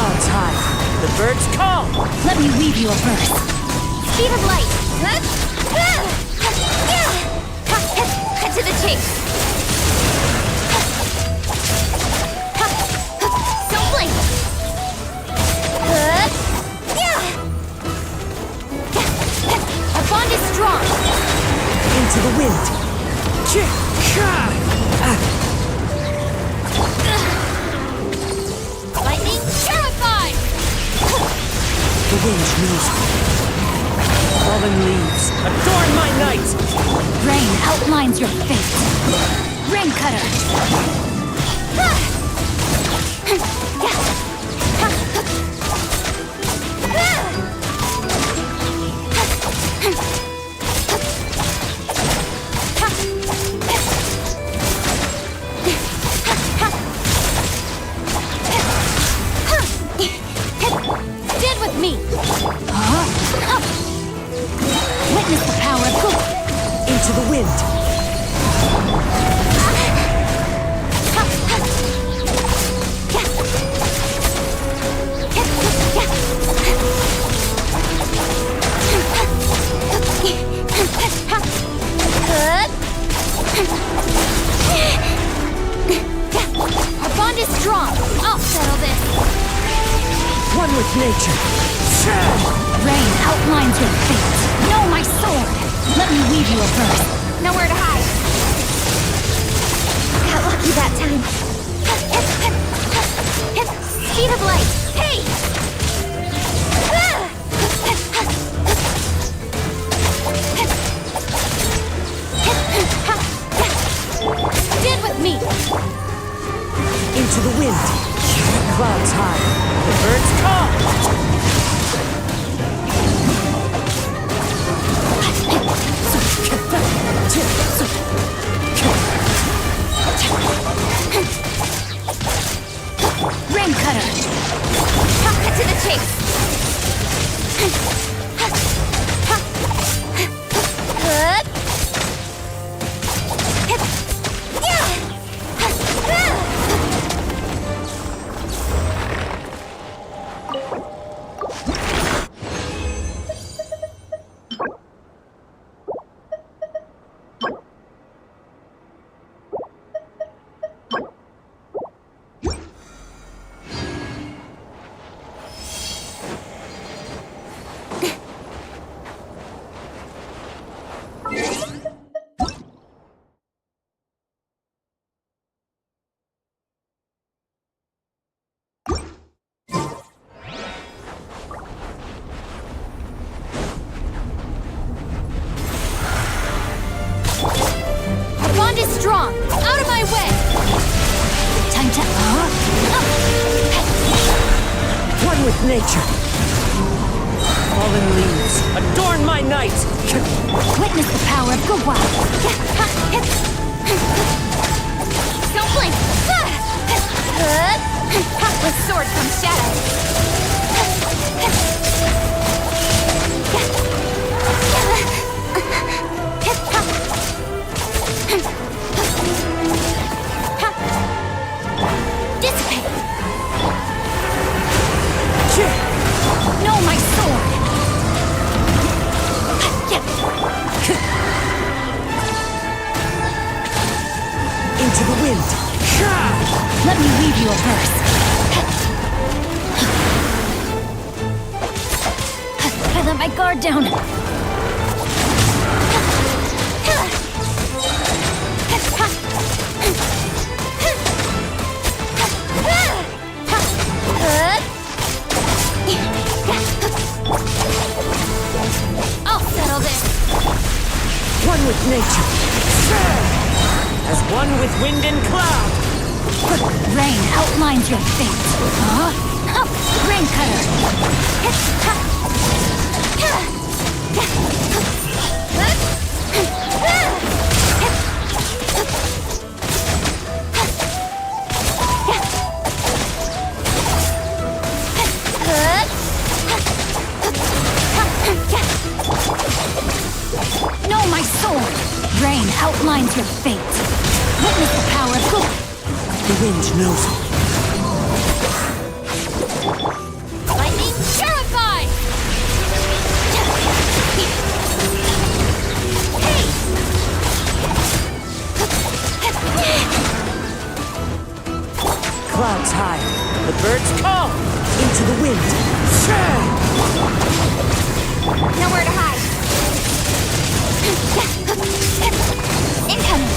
clouds high, the birds call. Let me weave you a verse. Speed of light! Cut to the chase! Don't blink! Our bond is strong! Into the wind. Lightning terrified! The wind knows me. Fallen leaves, adorn my night! Rain outlines your fate. Rain cutter. Stand with me! Witness the power of good. Into the wind. Our bond is strong! I'll settle this! One with nature. Rain outlines your fate. Know my sword. Let me weave you a verse. Nowhere to hide! Got lucky that time! Speed of light! Hey! Stand with me! Into the wind. Clouds high, the birds call. Rain cutter. Cut to the chase! Our bond is strong! Out of my way! Time to One with nature. Fallen leaves, adorn my night. witness the power of good wild. Don't blink! With sword comes shadow. Dissipate. Know my sword. Into the wind. Let me weave you a verse. I let my guard down. I'll settle this. One with nature. As one with wind and cloud. Rain outlines your fate. Rain cutter. Know my sword. Rain outlines your fate. Witness the power of good. The wind knows me. to the wind. Nowhere to hide. Incoming.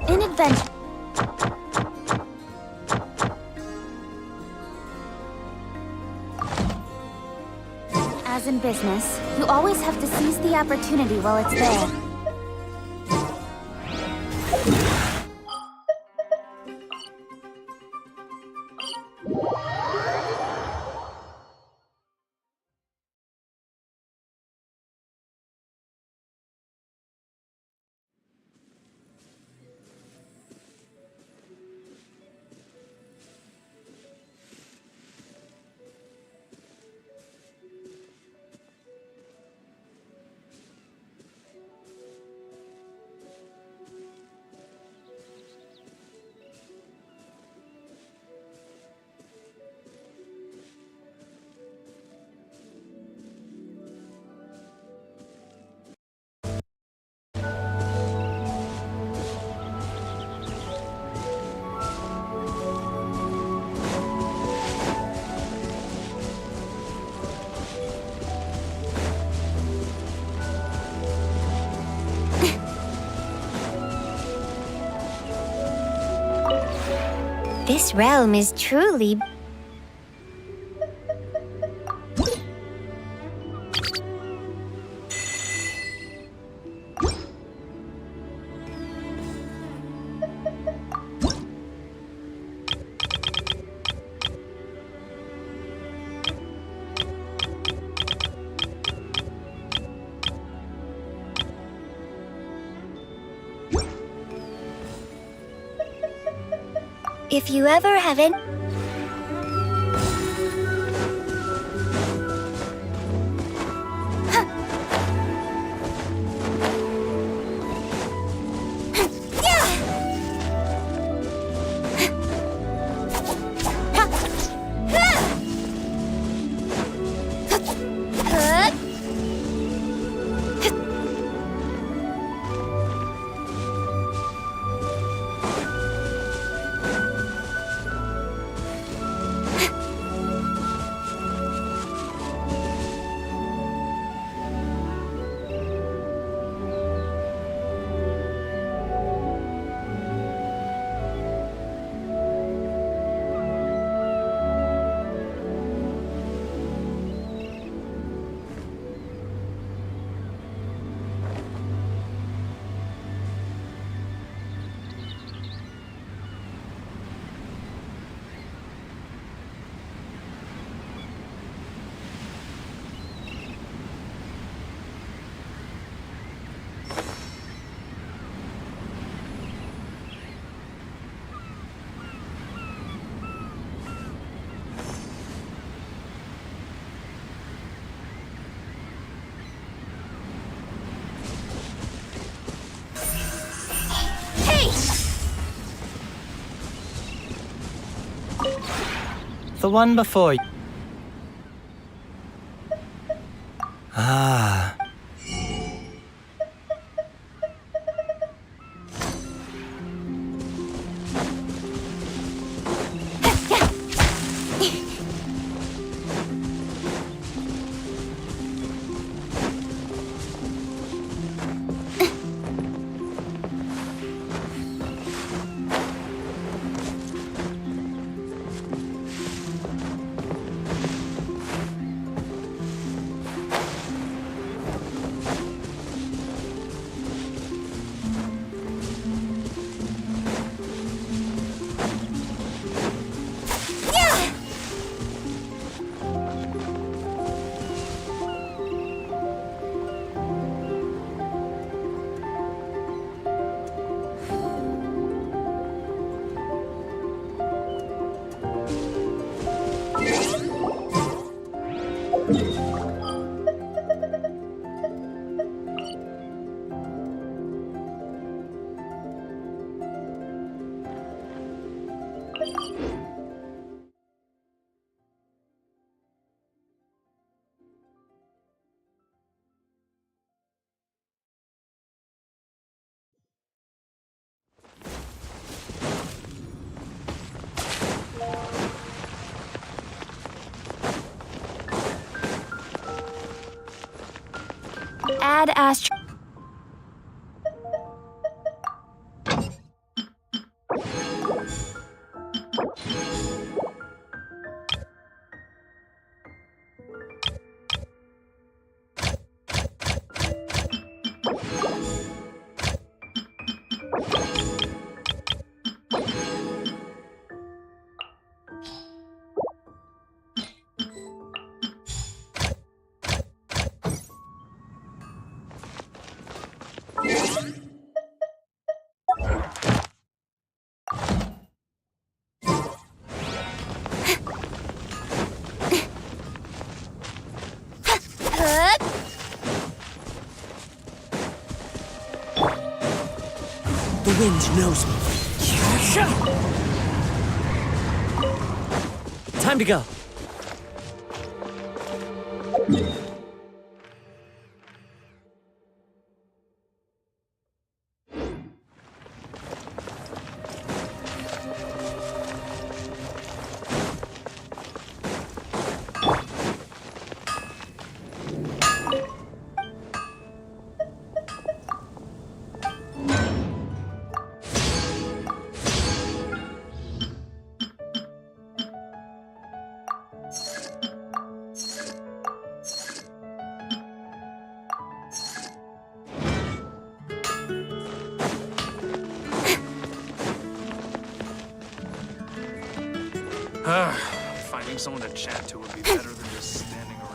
An adventure. As in business, you always have to seize the opportunity while it's there. This realm is truly... If you ever have it... The one before you. Ah. Add astro. The wind knows me. Time to go. Finding someone to chat to would be better than just standing around.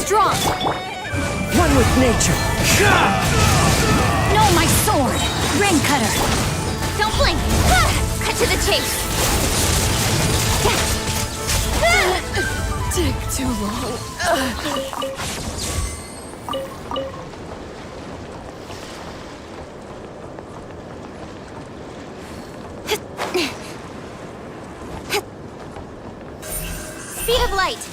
Strong! One with nature. No, my sword! Rain cutter! Don't blink! Cut to the chase! Take too long. Speed of light!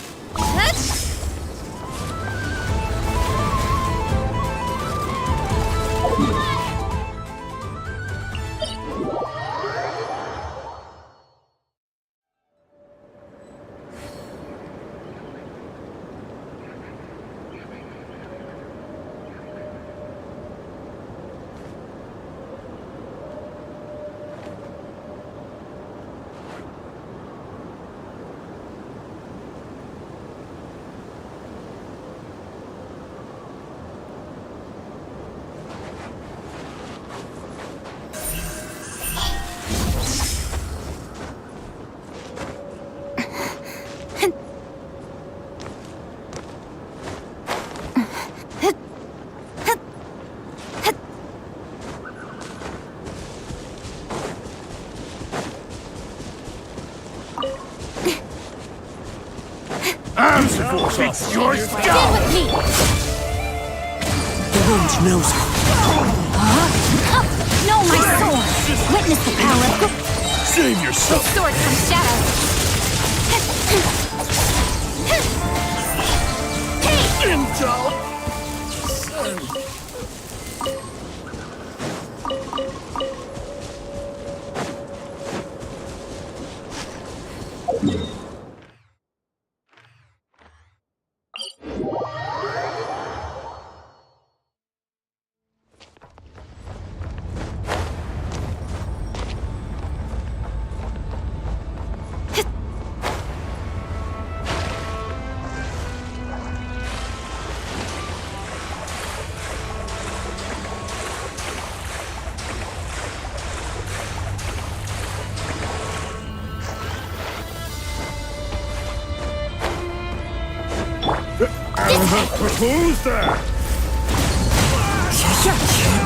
force off. Your Stand with me! The wind knows it. No, my sword! Witness the power of Save yourself. sword from shadows! Intel. Who's there?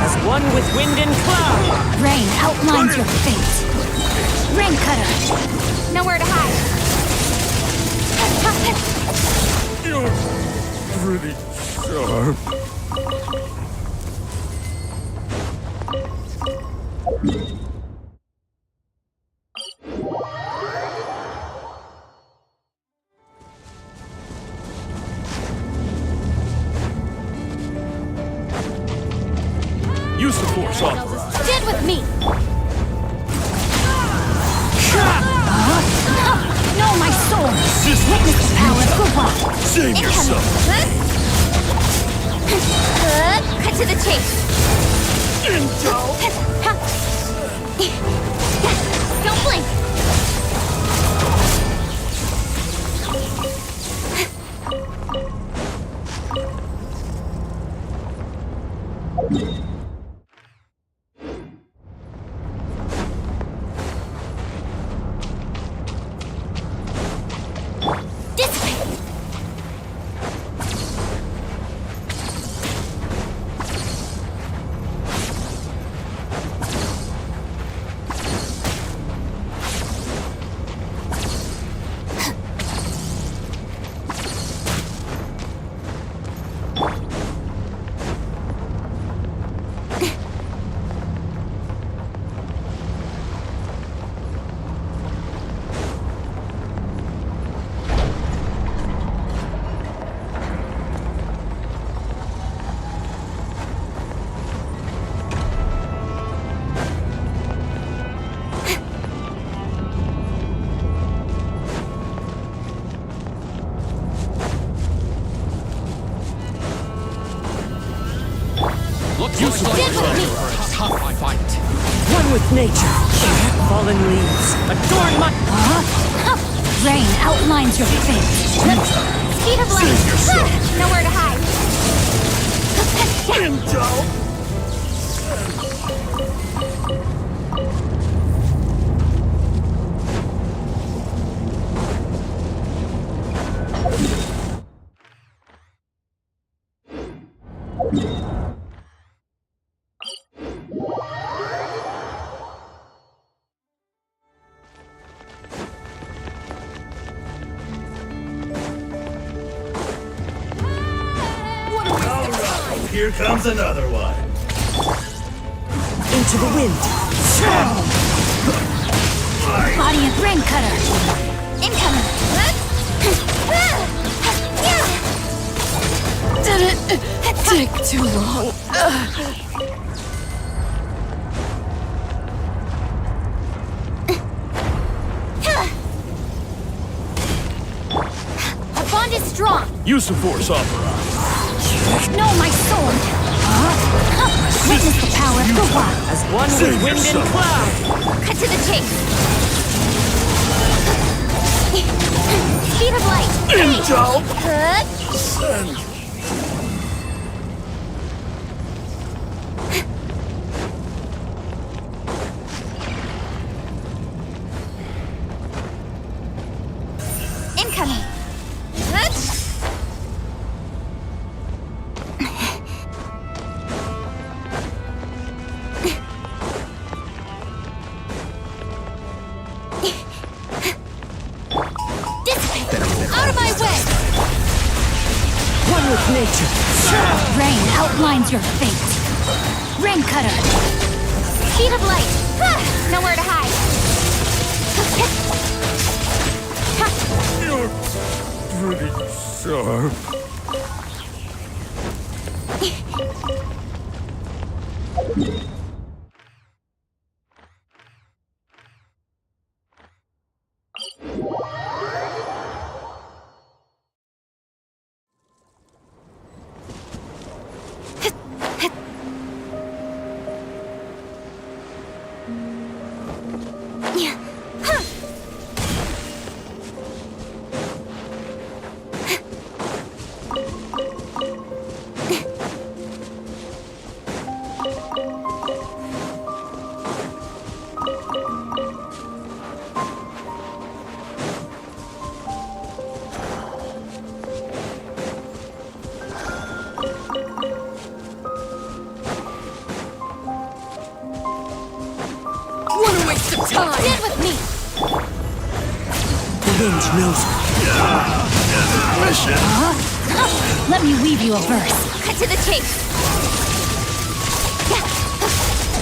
As one with wind and cloud. Rain outlines your fate. Rain cutter! Nowhere to hide. You're pretty sharp. Use the force authorized. Stand with me! No, my sword! Witness the power of Kuwa! Save yourself. Cut to the chase! Intel. Don't blink! Dissipate! Use the Stand force with me! authorized. Tough fight. One with nature. Fallen leaves. Adorn my... Rain outlines your fate. Speed of light! Save yourself. Nowhere to hide. Intel. Here comes another one. Into the wind. Body and rain cutter! Incoming! Did it take too long? Our bond is strong! Use the force authorized. No, my sword! Witness the power of Kuwa! As one Save with wind yourself. and cloud. Cut to the chase! Speed of light! Intel. Send. Incoming! Dissipate! Out of my way! One with nature. Rain outlines your fate. Rain cutter. Speed of light! Nowhere to hide! You're pretty sharp. What a waste of time! Stand with me. The wind knows me. Let me weave you a verse. Cut to the chase!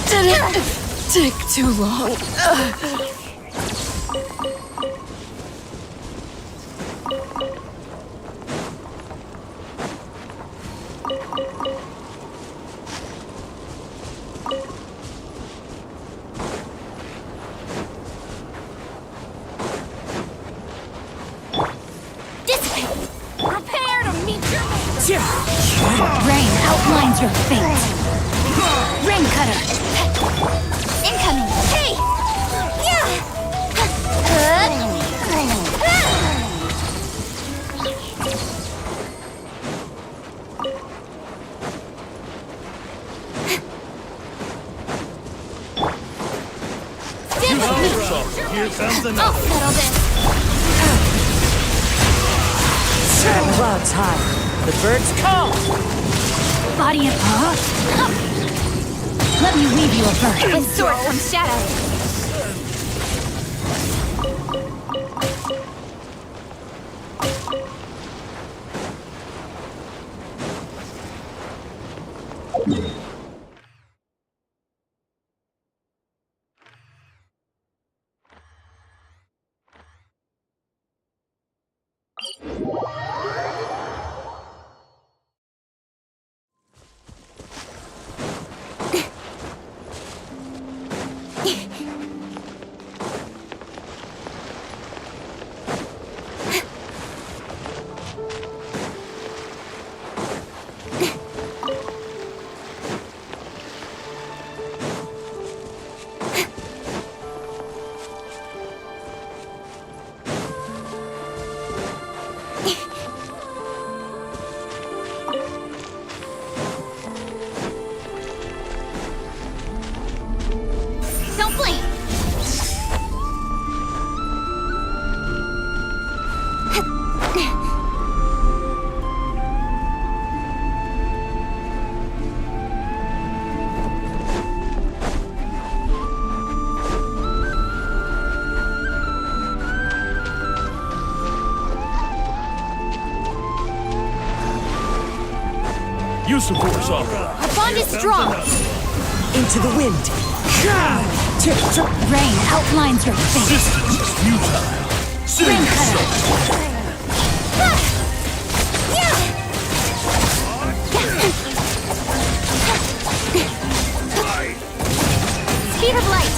Did it take too long? Dissipate! Prepare to meet your Rain outlines your fate. Rain cutter. incoming! Hey! Stand with me. Here comes I'll another. settle this! Clouds high. The birds call. Body and Let me weave you a verse. With sword comes shadow! Don't blink! Use of force opera. Our bond is strong! Into the wind. Rain outlines your fate. Resistance is futile. Sing Rain yourself. cutter. Speed of light!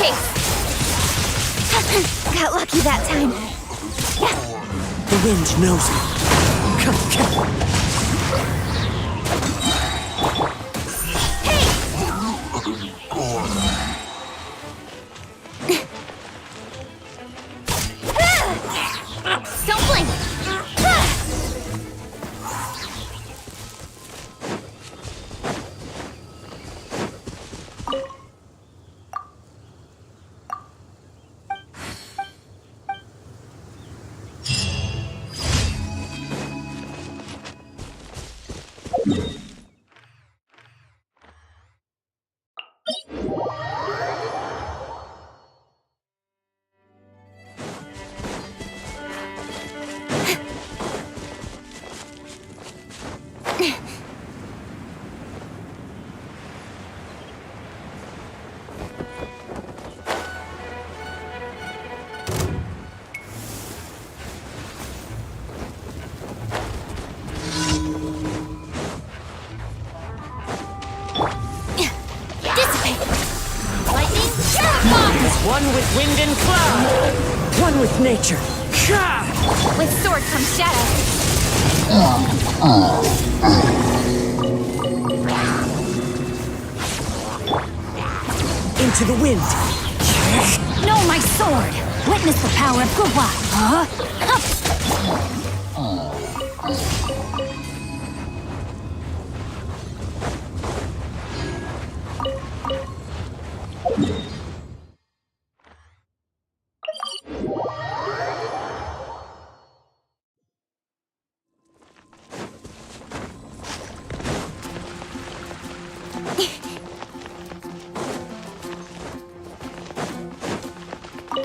pace! Got lucky that time. The wind knows me. Don't blink! One with wind and cloud. One with nature. With sword comes shadow. Into the wind. No, my sword! Witness the power of Gugwa! Huh?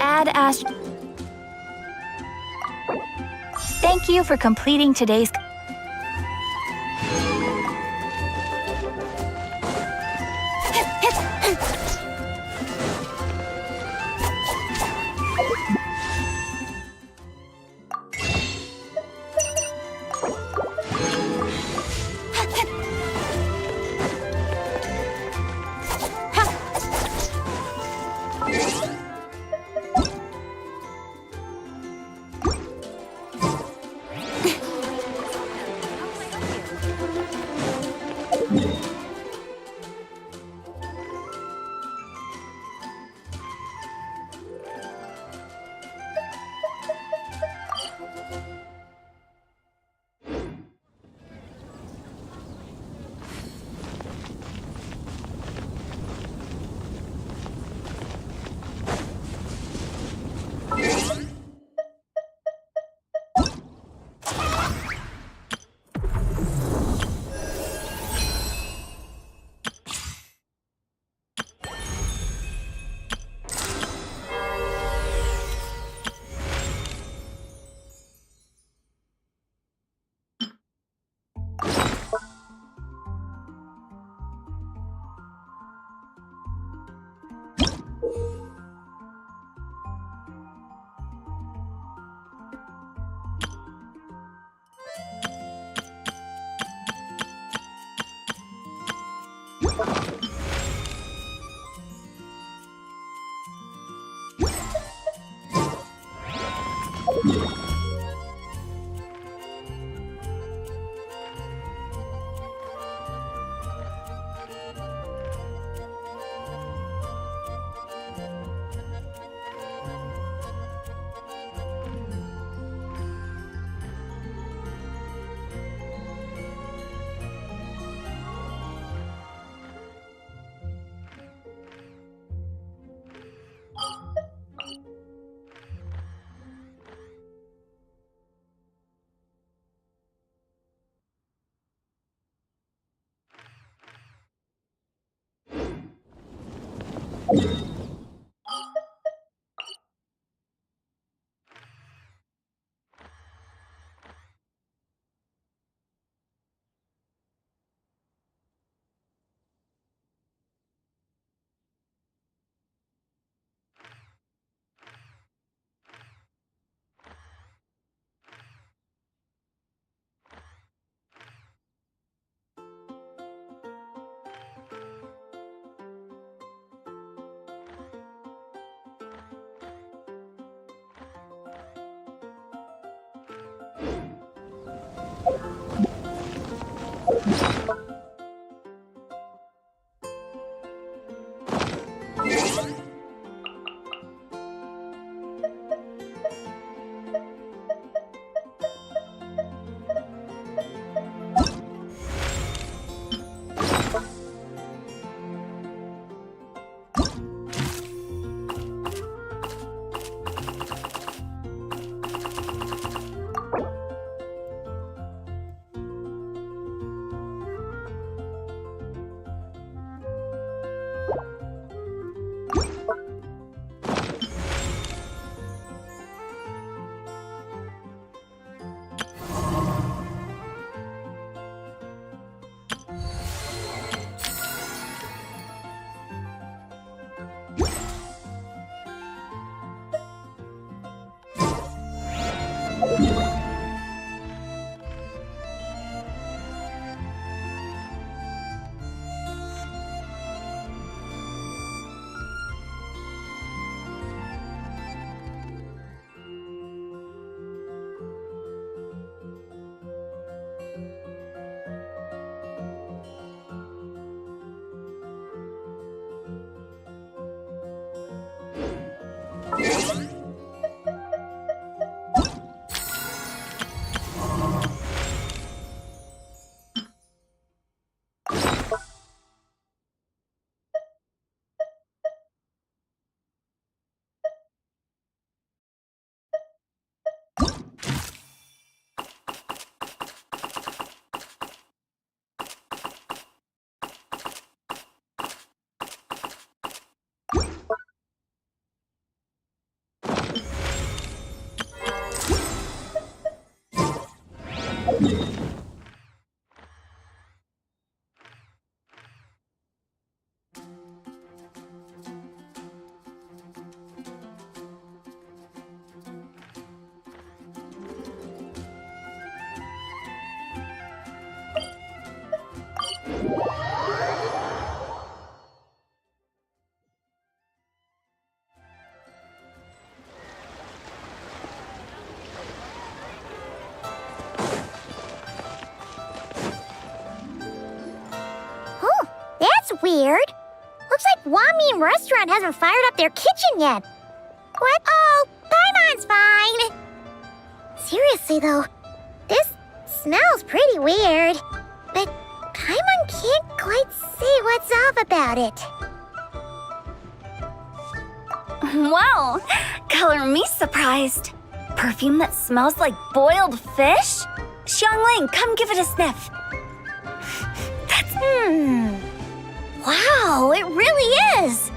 Add Ash. Thank you for completing today's. Weird. Looks like Wami Restaurant hasn't fired up their kitchen yet. What? Oh, Paimon's fine. Seriously though, this smells pretty weird. But Paimon can't quite see what's off about it. Wow, color me surprised. Perfume that smells like boiled fish? Xiangling, come give it a sniff. That's... Wow, it really is!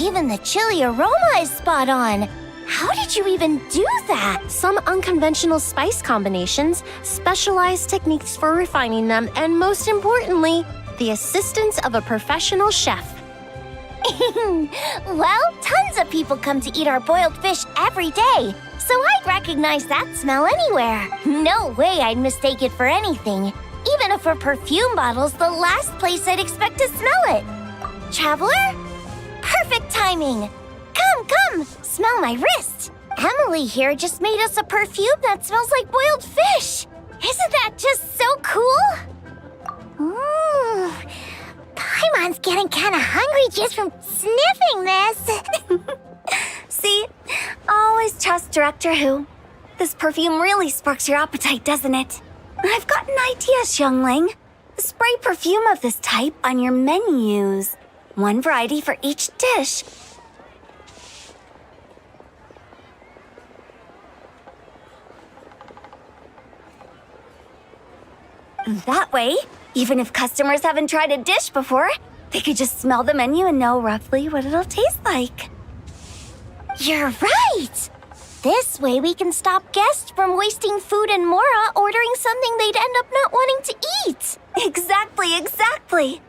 Even the chili aroma is spot on. How did you even do that? Some unconventional spice combinations, specialized techniques for refining them, and most importantly, the assistance of a professional chef. Well, tons of people come to eat our boiled fish every day, so I'd recognize that smell anywhere. No way I'd mistake it for anything. Even if a perfume bottle's the last place I'd expect to smell it. Traveler? Perfect timing! Come, smell my wrist. Emily here just made us a perfume that smells like boiled fish. Isn't that just so cool? Ooh, Paimon's getting kinda hungry just from sniffing this. See? Always trust Director Who. This perfume really sparks your appetite, doesn't it? I've got an idea, Xiangling. Spray perfume of this type on your menus. One variety for each dish. That way, even if customers haven't tried a dish before, they could just smell the menu and know roughly what it'll taste like. You're right! This way we can stop guests from wasting food and Mora ordering something they'd end up not wanting to eat. Exactly.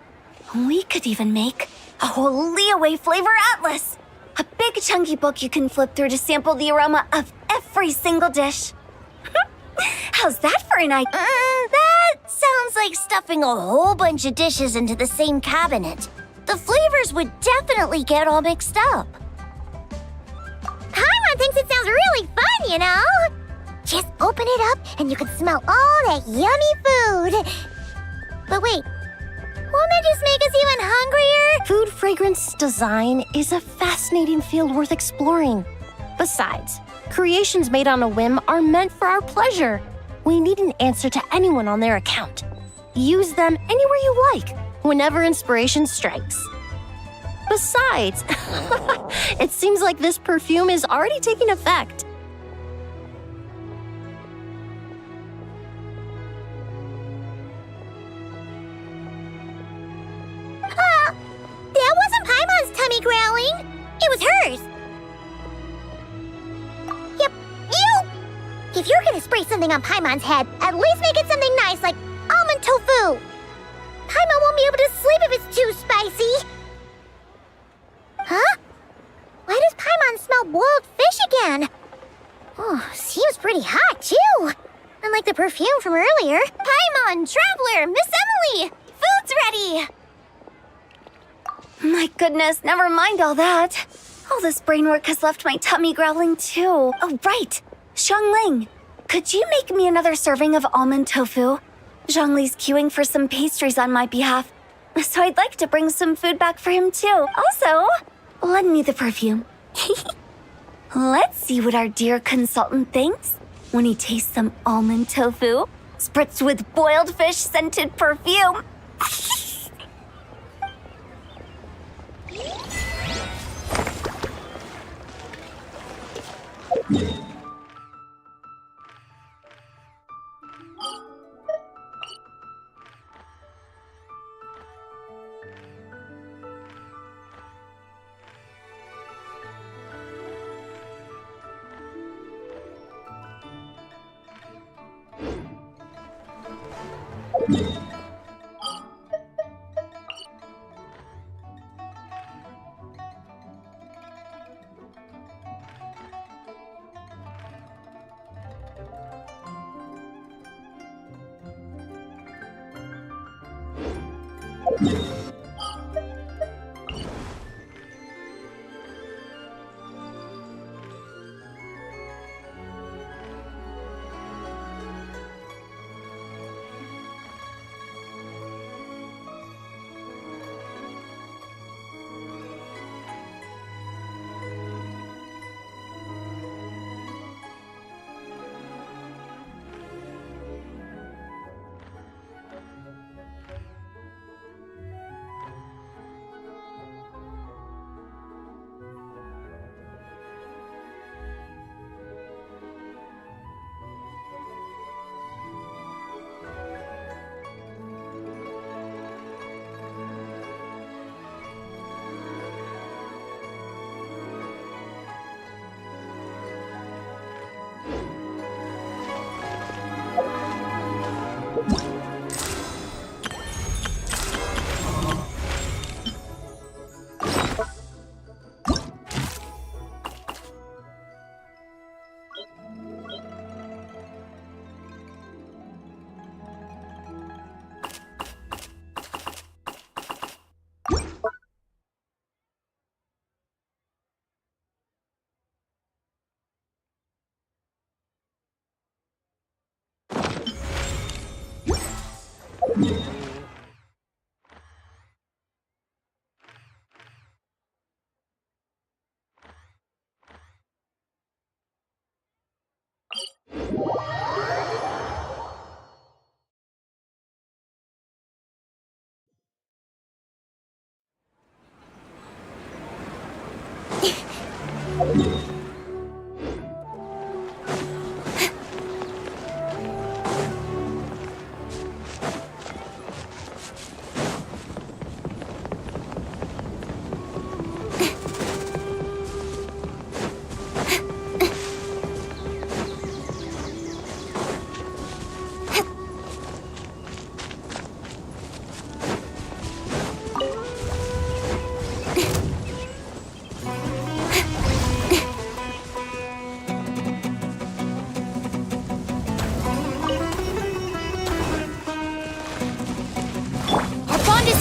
We could even make a whole Leeway flavor atlas. A big chunky book you can flip through to sample the aroma of every single dish. How's that for an idea? That sounds like stuffing a whole bunch of dishes into the same cabinet. The flavors would definitely get all mixed up. Paimon thinks it sounds really fun, you know? Just open it up and you can smell all that yummy food. But wait, won't that just make us even hungrier? Food fragrance design is a fascinating field worth exploring. Besides, creations made on a whim are meant for our pleasure. We need an answer to anyone on their account. Use them anywhere you like, whenever inspiration strikes. Besides, it seems like this perfume is already taking effect. That wasn't Paimon's tummy growling. It was hers. Yep, you! If you're gonna spray something on Paimon's head, at least make it something nice like almond tofu. Paimon won't be able to sleep if it's too spicy. Huh? Why does Paimon smell boiled fish again? Oh, seems pretty hot, too. Unlike the perfume from earlier. Paimon, Traveler, Miss Emily! Food's ready! My goodness, never mind all that. All this brain work has left my tummy growling too. Oh, right. Xiangling, could you make me another serving of almond tofu? Zhongli's queuing for some pastries on my behalf, so I'd like to bring some food back for him too. Also, lend me the perfume. Let's see what our dear consultant thinks when he tastes some almond tofu, spritzed with boiled fish scented perfume.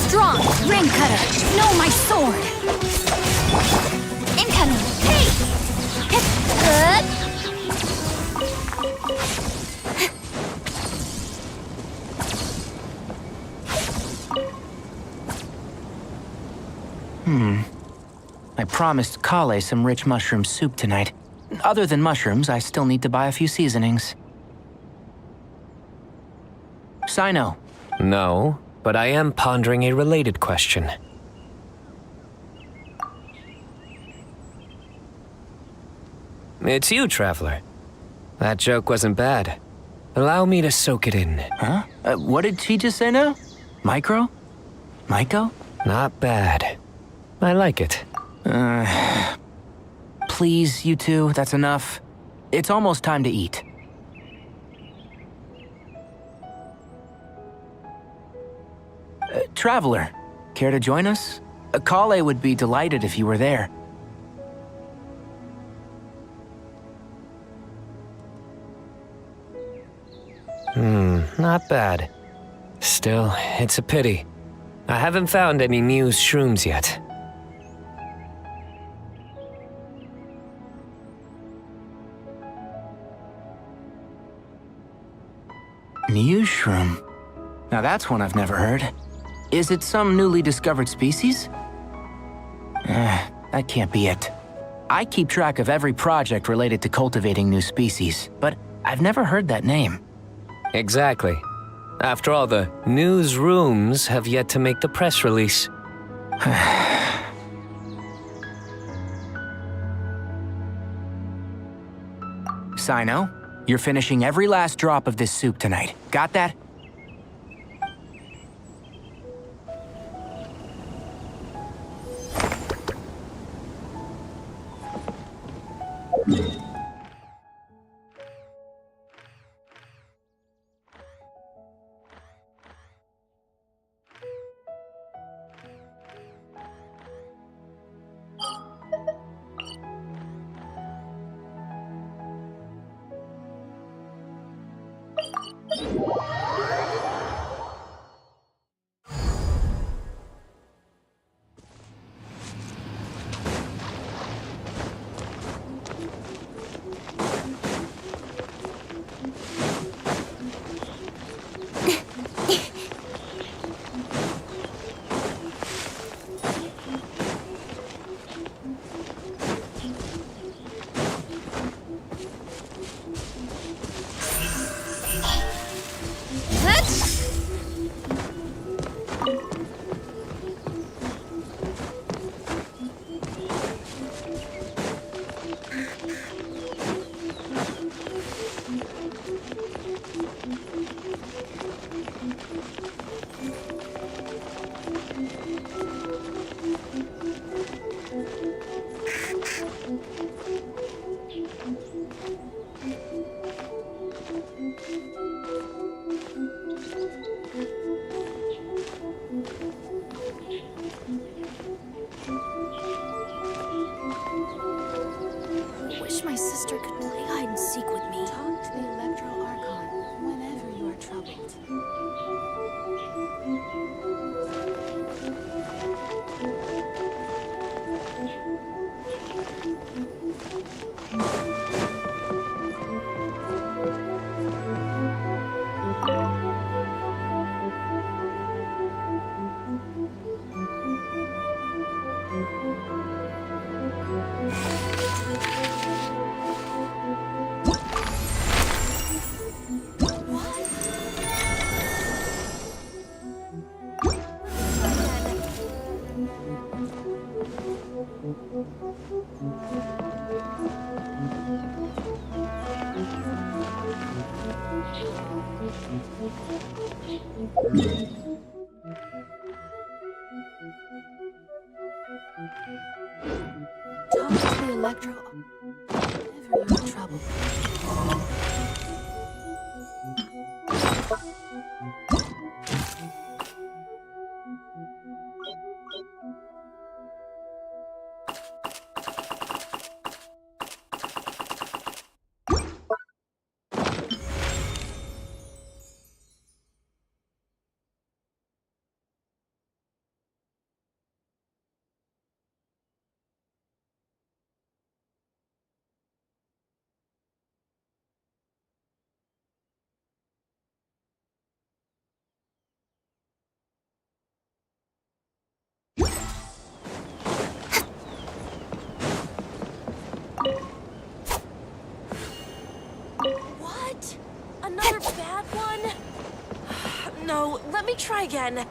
Strong! Ring cutter! No, my sword! Incoming! Hey! I promised Kale some rich mushroom soup tonight. Other than mushrooms, I still need to buy a few seasonings. Sino. No, but I am pondering a related question. It's you, Traveler. That joke wasn't bad. Allow me to soak it in. Huh? What did she just say now? Micro? Myco? Not bad. I like it. Please, you two, that's enough. It's almost time to eat. Traveler, care to join us? Kale would be delighted if you were there. Not bad. Still, it's a pity. I haven't found any Muse shrooms yet. Muse shroom. Now that's one I've never heard. Is it some newly discovered species? That can't be it. I keep track of every project related to cultivating new species, but I've never heard that name. Exactly. After all, the newsrooms have yet to make the press release. Sino, you're finishing every last drop of this soup tonight. Got that? Wish my sister could play hide and seek with me. Talk to the Electro Archon whenever you are troubled. Talk to the Electro whenever you are troubled. Let me try again.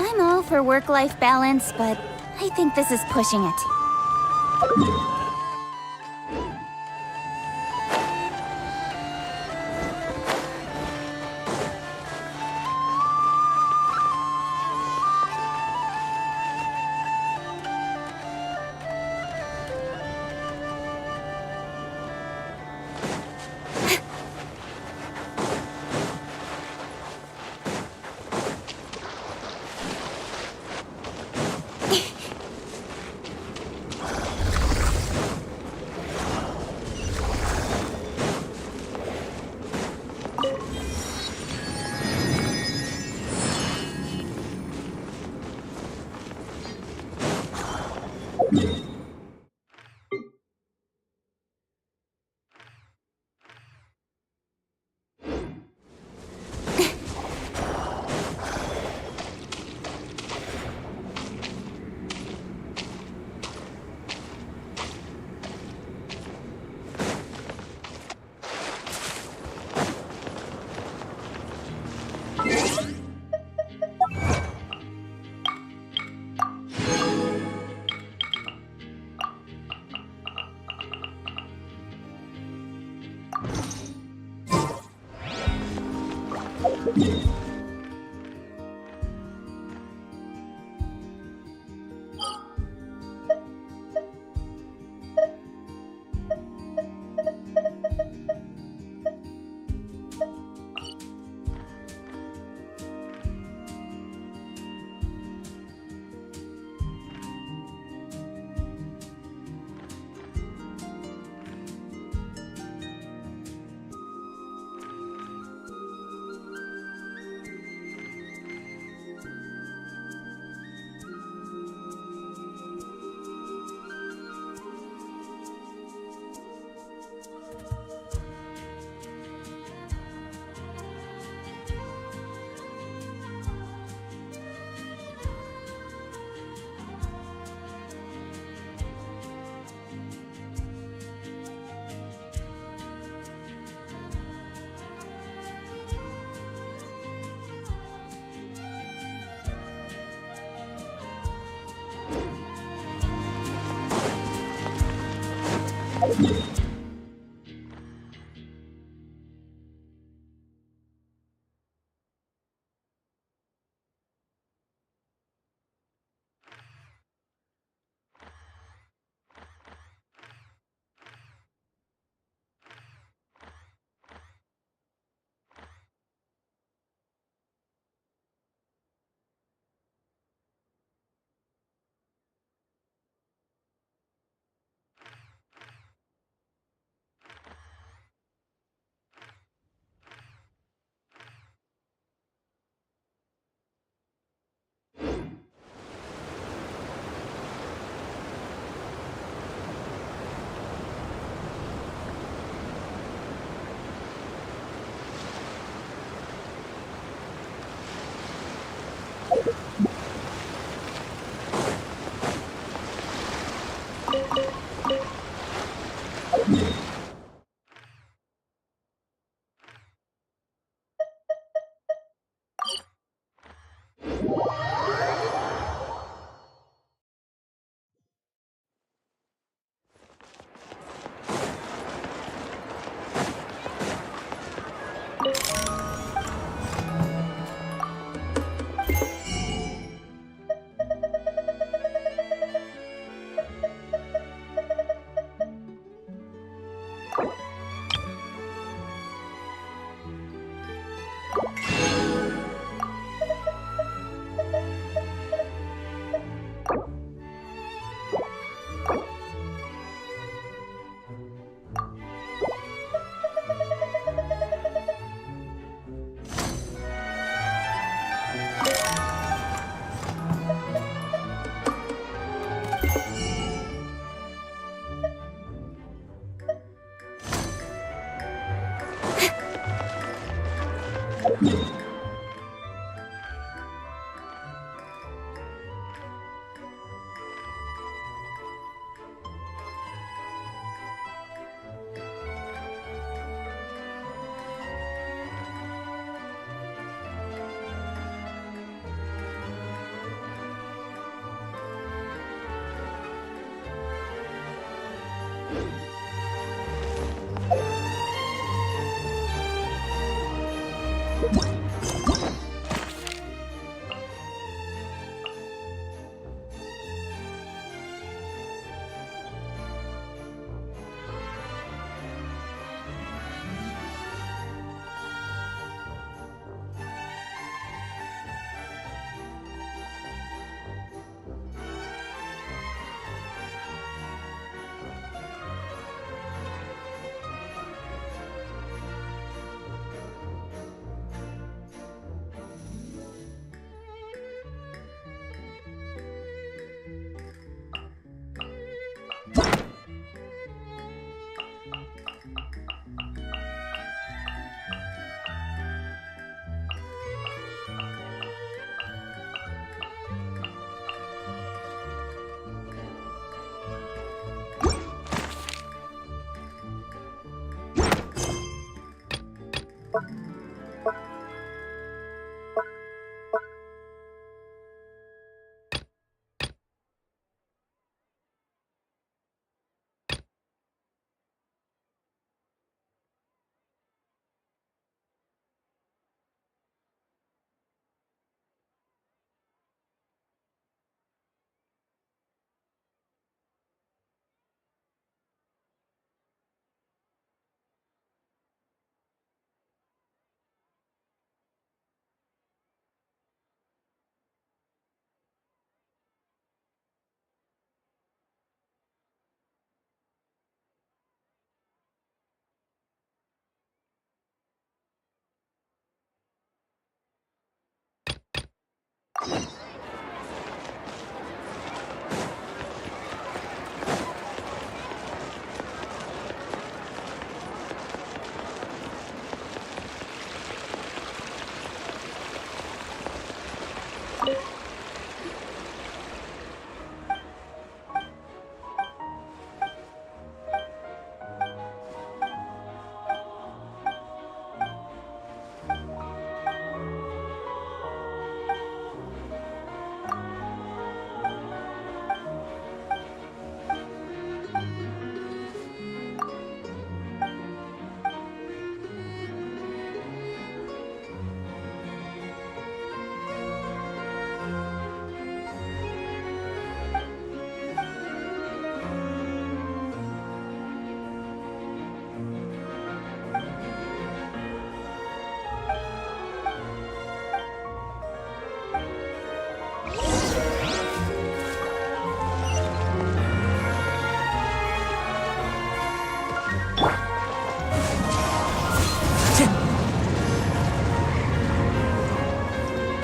I'm all for work-life balance, but I think this is pushing it.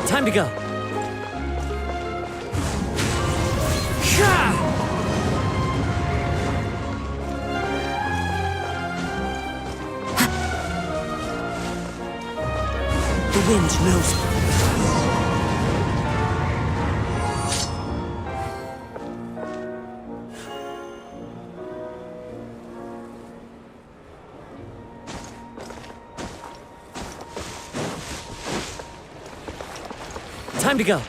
Time to go. Gah! The wind knows me. Time to go.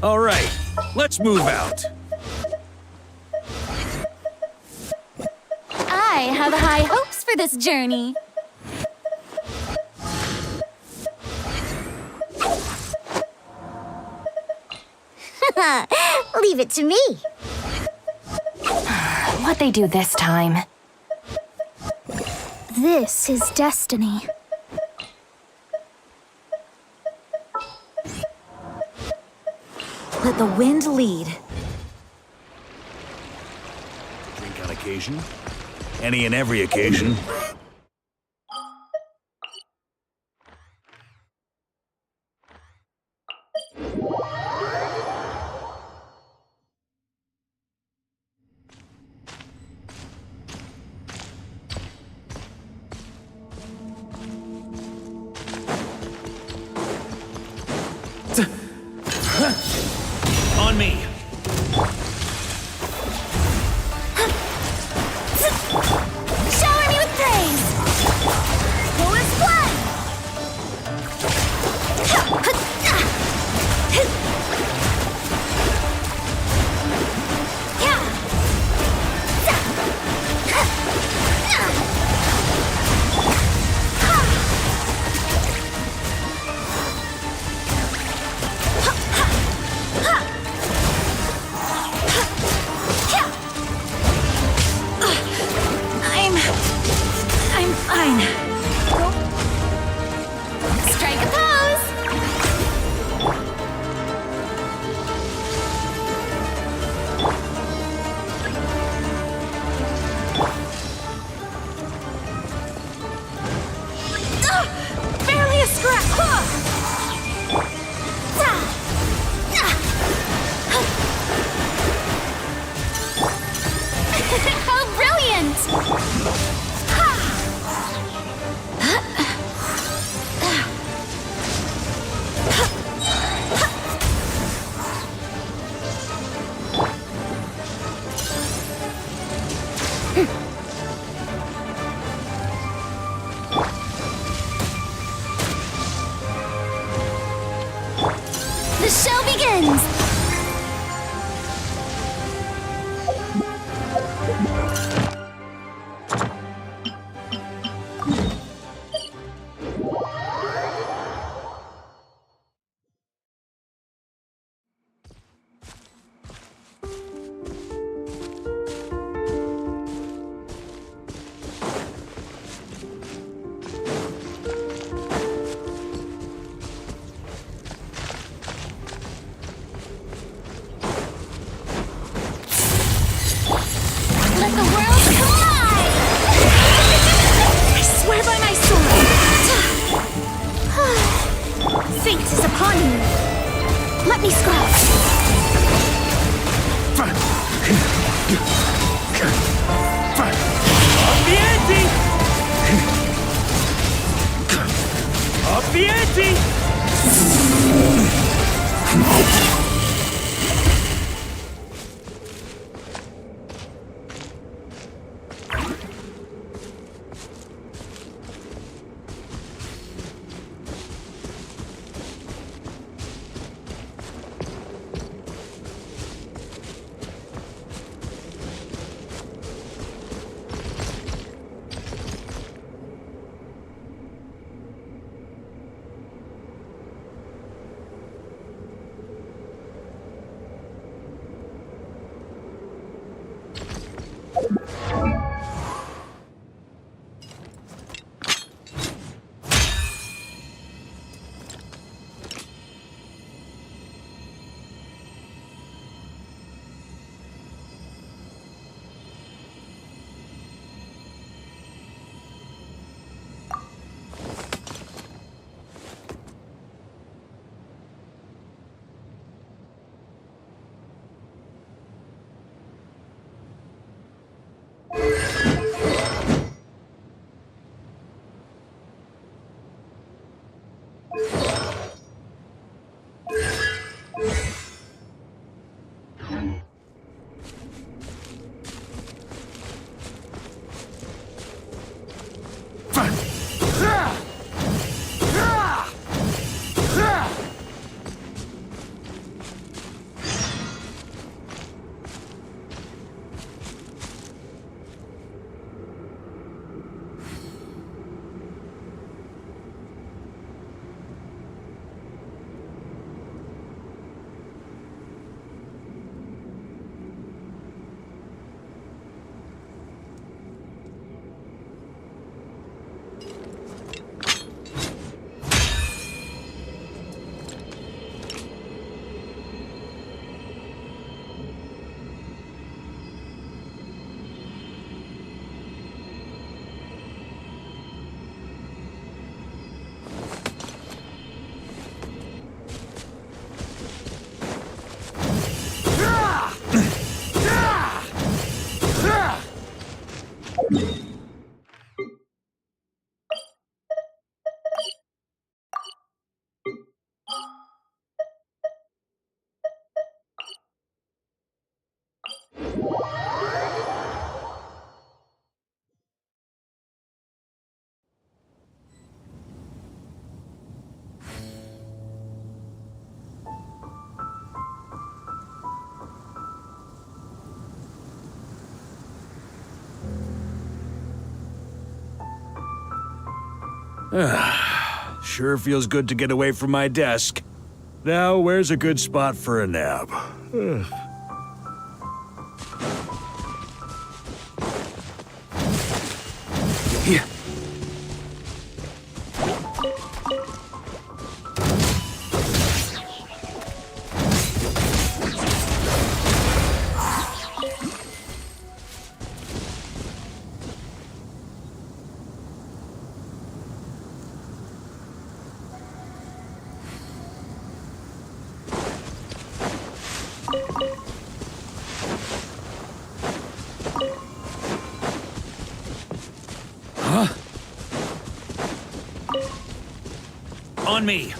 All right, let's move out. I have high hopes for this journey. Leave it to me. What they do this time? This is destiny. Let the wind lead. Drink on occasion. Any and every occasion. On me. Shower me with praise! Full is blood! I'm fine. Strike a pose! Barely a scratch. How brilliant! The show begins! Let the world collide! I swear by my sword. Fate is upon you. Let me scratch! Up the ante! Up the ante! Sure feels good to get away from my desk. Now, where's a good spot for a nap? Here. On me!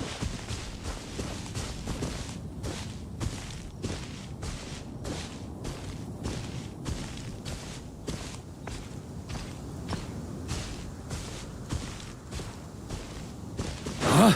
Huh?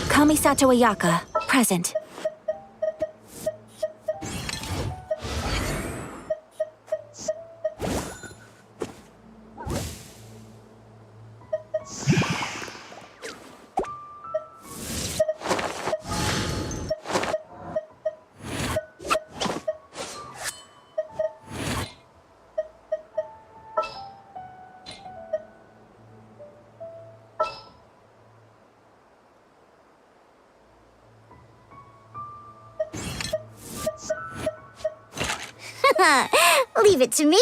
Kamisato Ayaka, present. Leave it to me.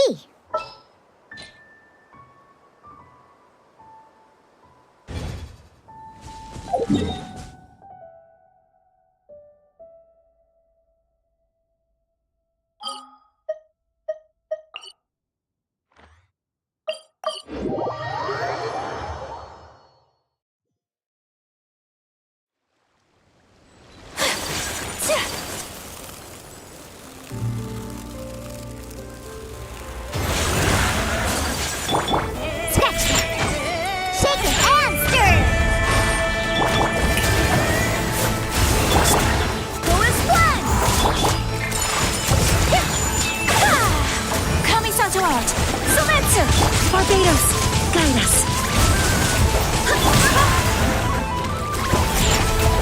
Barbados, guide us.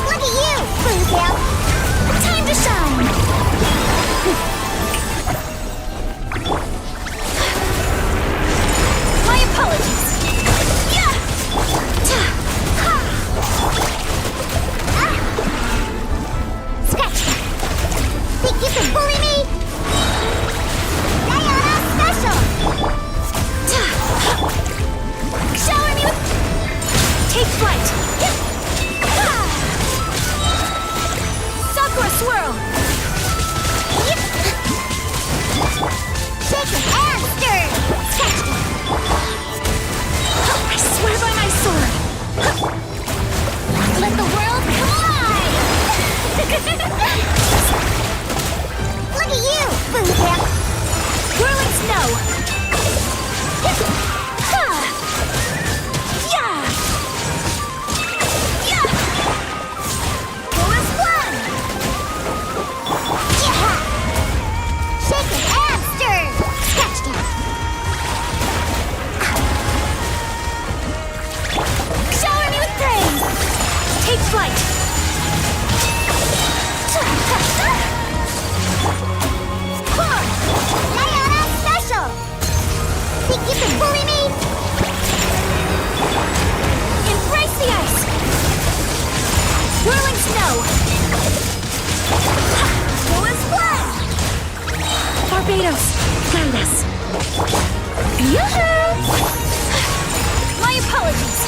Look at you, Boomtail. Time to shine. My apologies. Scratch that. Think you can bully me? Diana Special. Shower me with... Take flight! Sakura swirl! Shake it and stir! Catch it! I swear by my sword! Let the world collide! Look at you, Boomtail! Whirling snow! Shower me with praise! Take flight! Kratos, guide us. Yoo-hoo! My apologies.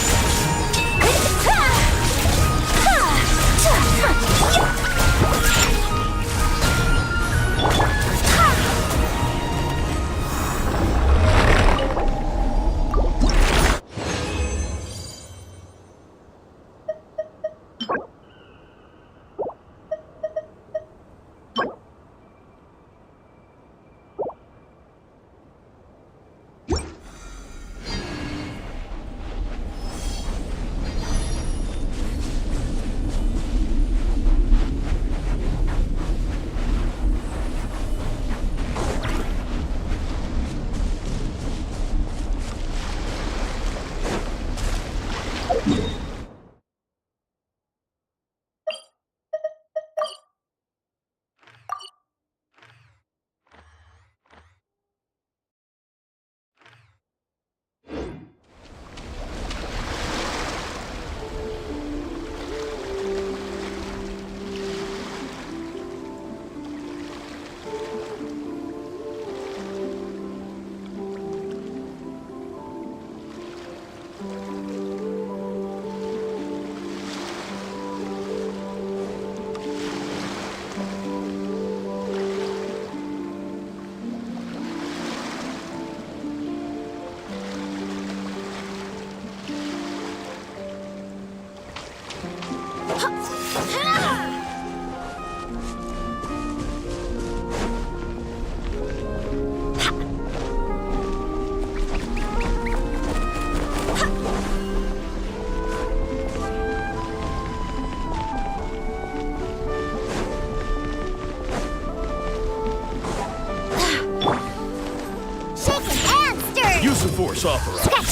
Use the force, Opera. Look at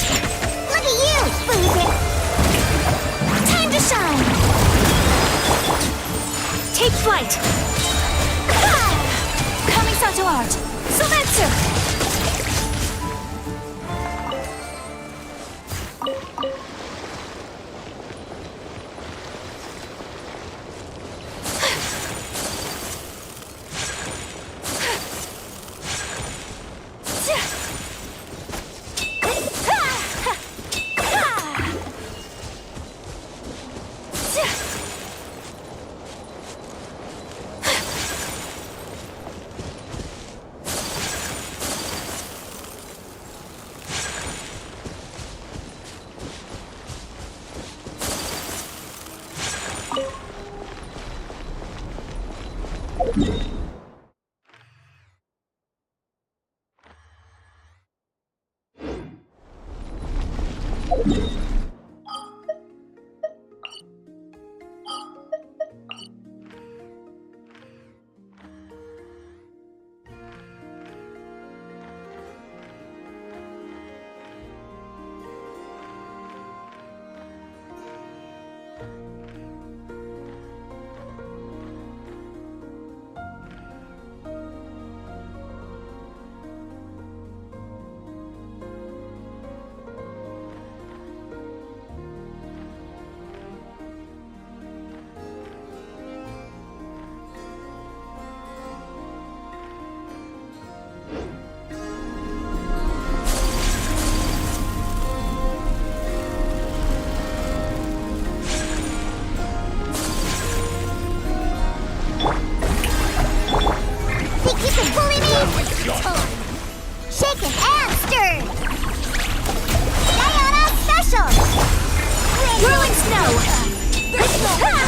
you, Boozy! Time to shine! Take flight! Coming to art! Sylvester! Shaken and stirred! Diana Special! Whirling snow! There's no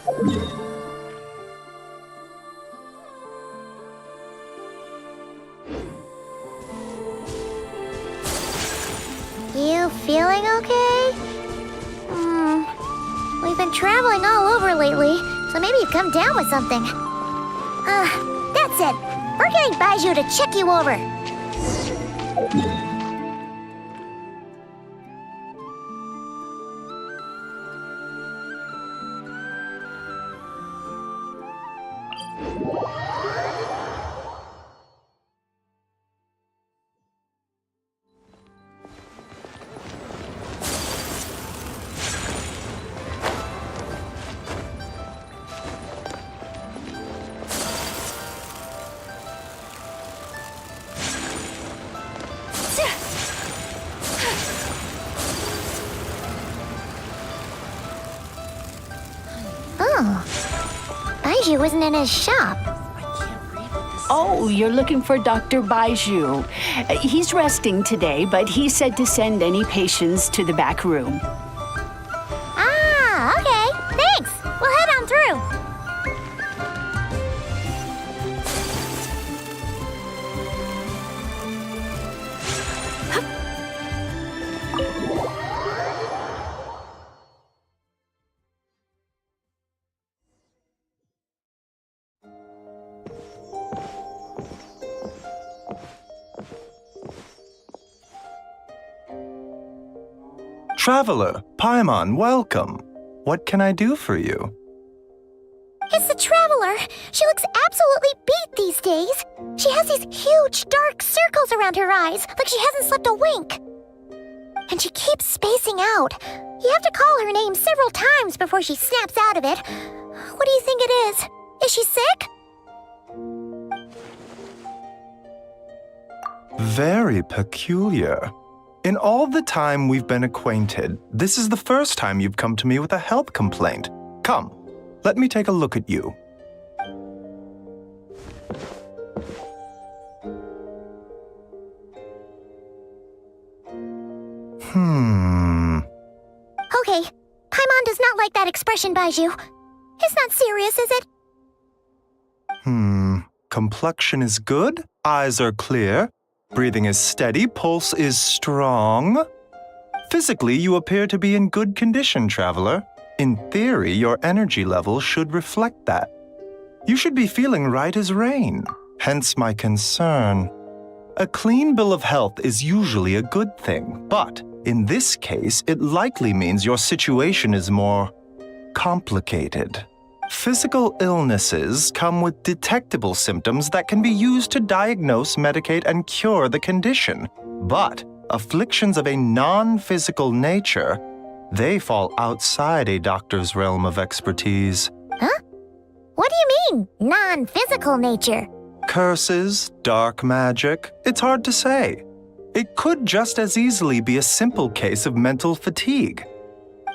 You feeling okay? We've been traveling all over lately, so maybe you've come down with something. That's it. We're getting Baiju to check you over. Baiju isn't in his shop. Oh, you're looking for Dr. Baiju. He's resting today, but he said to send any patients to the back room. Ah, okay. Thanks. We'll head on through. Traveler, Paimon, welcome. What can I do for you? It's the Traveler. She looks absolutely beat these days. She has these huge dark circles around her eyes, like she hasn't slept a wink. And she keeps spacing out. You have to call her name several times before she snaps out of it. What do you think it is? Is she sick? Very peculiar. In all the time we've been acquainted, this is the first time you've come to me with a health complaint. Come, let me take a look at you. Okay, Paimon does not like that expression, Baiju. It's not serious, is it? Complexion is good, eyes are clear, breathing is steady, pulse is strong. Physically, you appear to be in good condition, Traveler. In theory, your energy level should reflect that. You should be feeling right as rain, hence my concern. A clean bill of health is usually a good thing, but in this case, it likely means your situation is more complicated. Physical illnesses come with detectable symptoms that can be used to diagnose, medicate, and cure the condition. But afflictions of a non-physical nature, they fall outside a doctor's realm of expertise. Huh? What do you mean, non-physical nature? Curses, dark magic, it's hard to say. It could just as easily be a simple case of mental fatigue.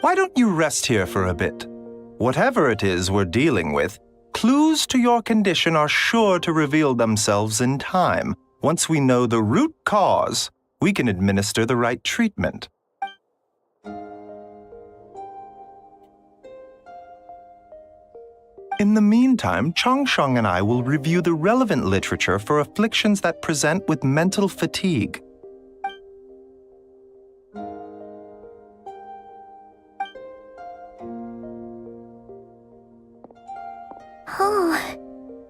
Why don't you rest here for a bit? Whatever it is we're dealing with, clues to your condition are sure to reveal themselves in time. Once we know the root cause, we can administer the right treatment. In the meantime, Changsheng and I will review the relevant literature for afflictions that present with mental fatigue. Oh,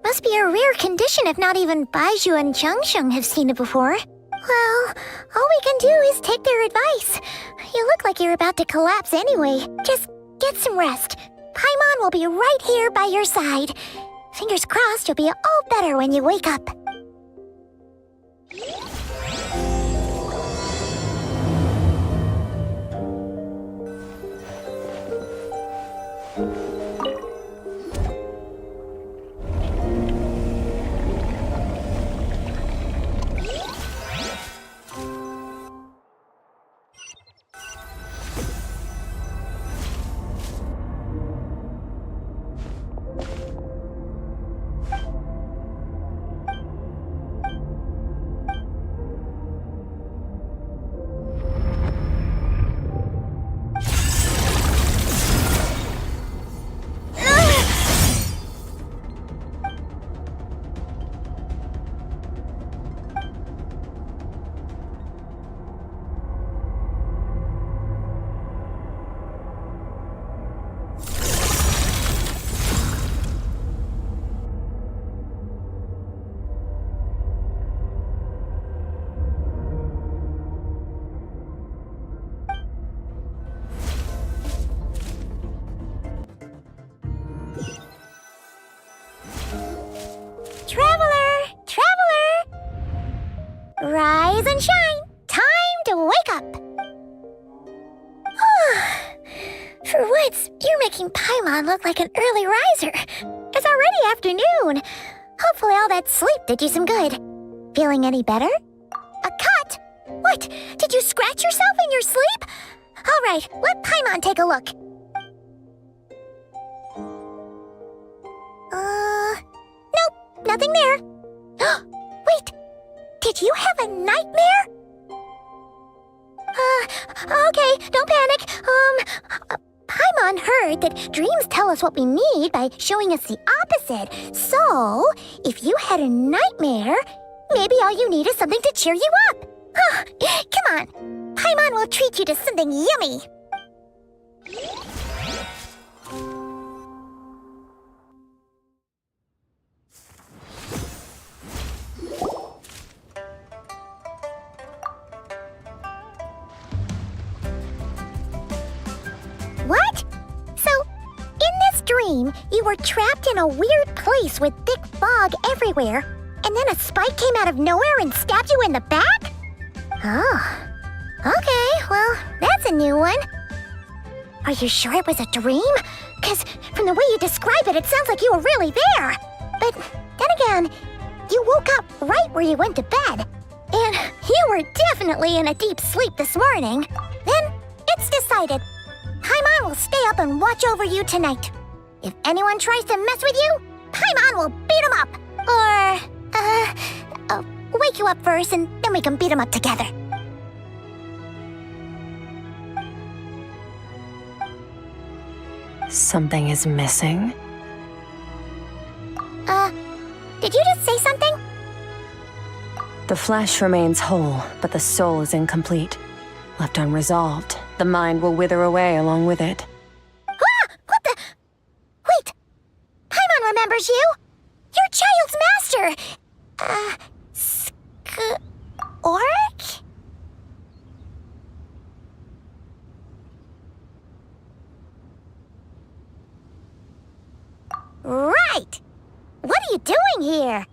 must be a rare condition if not even Baiju and Changsheng have seen it before. Well, all we can do is take their advice. You look like you're about to collapse anyway. Just get some rest. Paimon will be right here by your side. Fingers crossed you'll be all better when you wake up. Traveler! Traveler! Rise and shine! Time to wake up! For once, you're making Paimon look like an early riser. It's already afternoon. Hopefully all that sleep did you some good. Feeling any better? A cut? What? Did you scratch yourself in your sleep? All right, let Paimon take a look. Nope, nothing there. Wait, did you have a nightmare? Okay, don't panic. Paimon heard that dreams tell us what we need by showing us the opposite. So, if you had a nightmare, maybe all you need is something to cheer you up. Come on, Paimon will treat you to something yummy. What? So, in this dream, you were trapped in a weird place with thick fog everywhere, and then a spike came out of nowhere and stabbed you in the back? Oh. Okay, well, that's a new one. Are you sure it was a dream? Because from the way you describe it, it sounds like you were really there. But then again, you woke up right where you went to bed. And you were definitely in a deep sleep this morning. Then, it's decided. Paimon will stay up and watch over you tonight. If anyone tries to mess with you, Paimon will beat him up. Or, wake you up first and then we can beat him up together. Something is missing. Did you just say something? The flesh remains whole, but the soul is incomplete. Left unresolved, the mind will wither away along with it. Ah! What the? Wait! Paimon remembers you! Your child's master! Orc? Right! What are you doing here?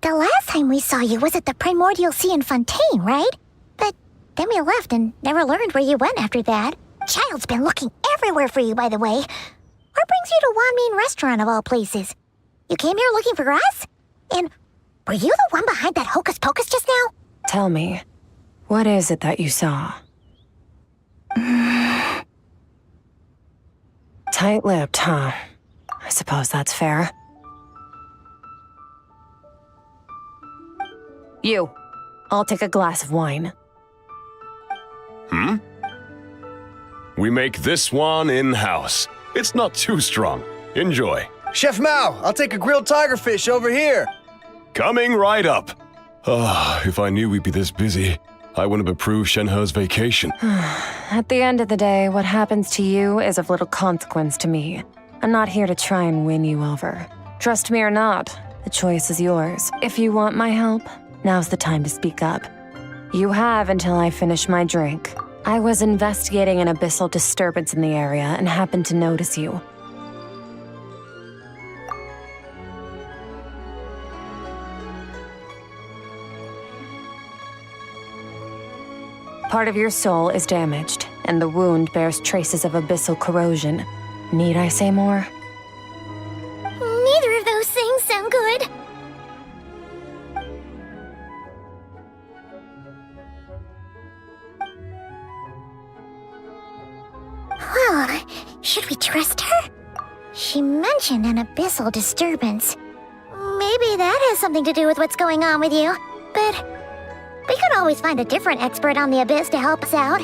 The last time we saw you was at the Primordial Sea in Fontaine, right? But then we left and never learned where you went after that. Child's been looking everywhere for you, by the way. What brings you to Wanmean Restaurant of all places? You came here looking for us? And were you the one behind that hocus pocus just now? Tell me, what is it that you saw? Tight-lipped, huh? I suppose that's fair. You. I'll take a glass of wine. We make this one in-house. It's not too strong. Enjoy. Chef Mao, I'll take a grilled tigerfish over here. Coming right up. If I knew we'd be this busy, I wouldn't have approved Shenhe's vacation. At the end of the day, what happens to you is of little consequence to me. I'm not here to try and win you over. Trust me or not, the choice is yours. If you want my help, now's the time to speak up. You have until I finish my drink. I was investigating an abyssal disturbance in the area and happened to notice you. Part of your soul is damaged, and the wound bears traces of abyssal corrosion. Need I say more? Neither of those things sound good. Well, should we trust her? She mentioned an abyssal disturbance. Maybe that has something to do with what's going on with you. But we could always find a different expert on the abyss to help us out.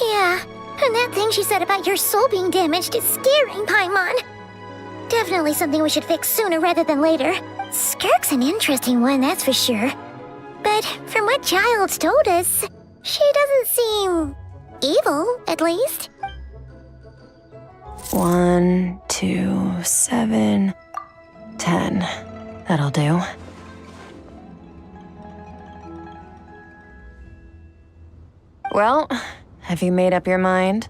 Yeah, and that thing she said about your soul being damaged is scaring Paimon. Definitely something we should fix sooner rather than later. Skirk's an interesting one, that's for sure. But from what Child's told us, she doesn't seem evil, at least. 1, 2, 7, 10. That'll do. Well, have you made up your mind?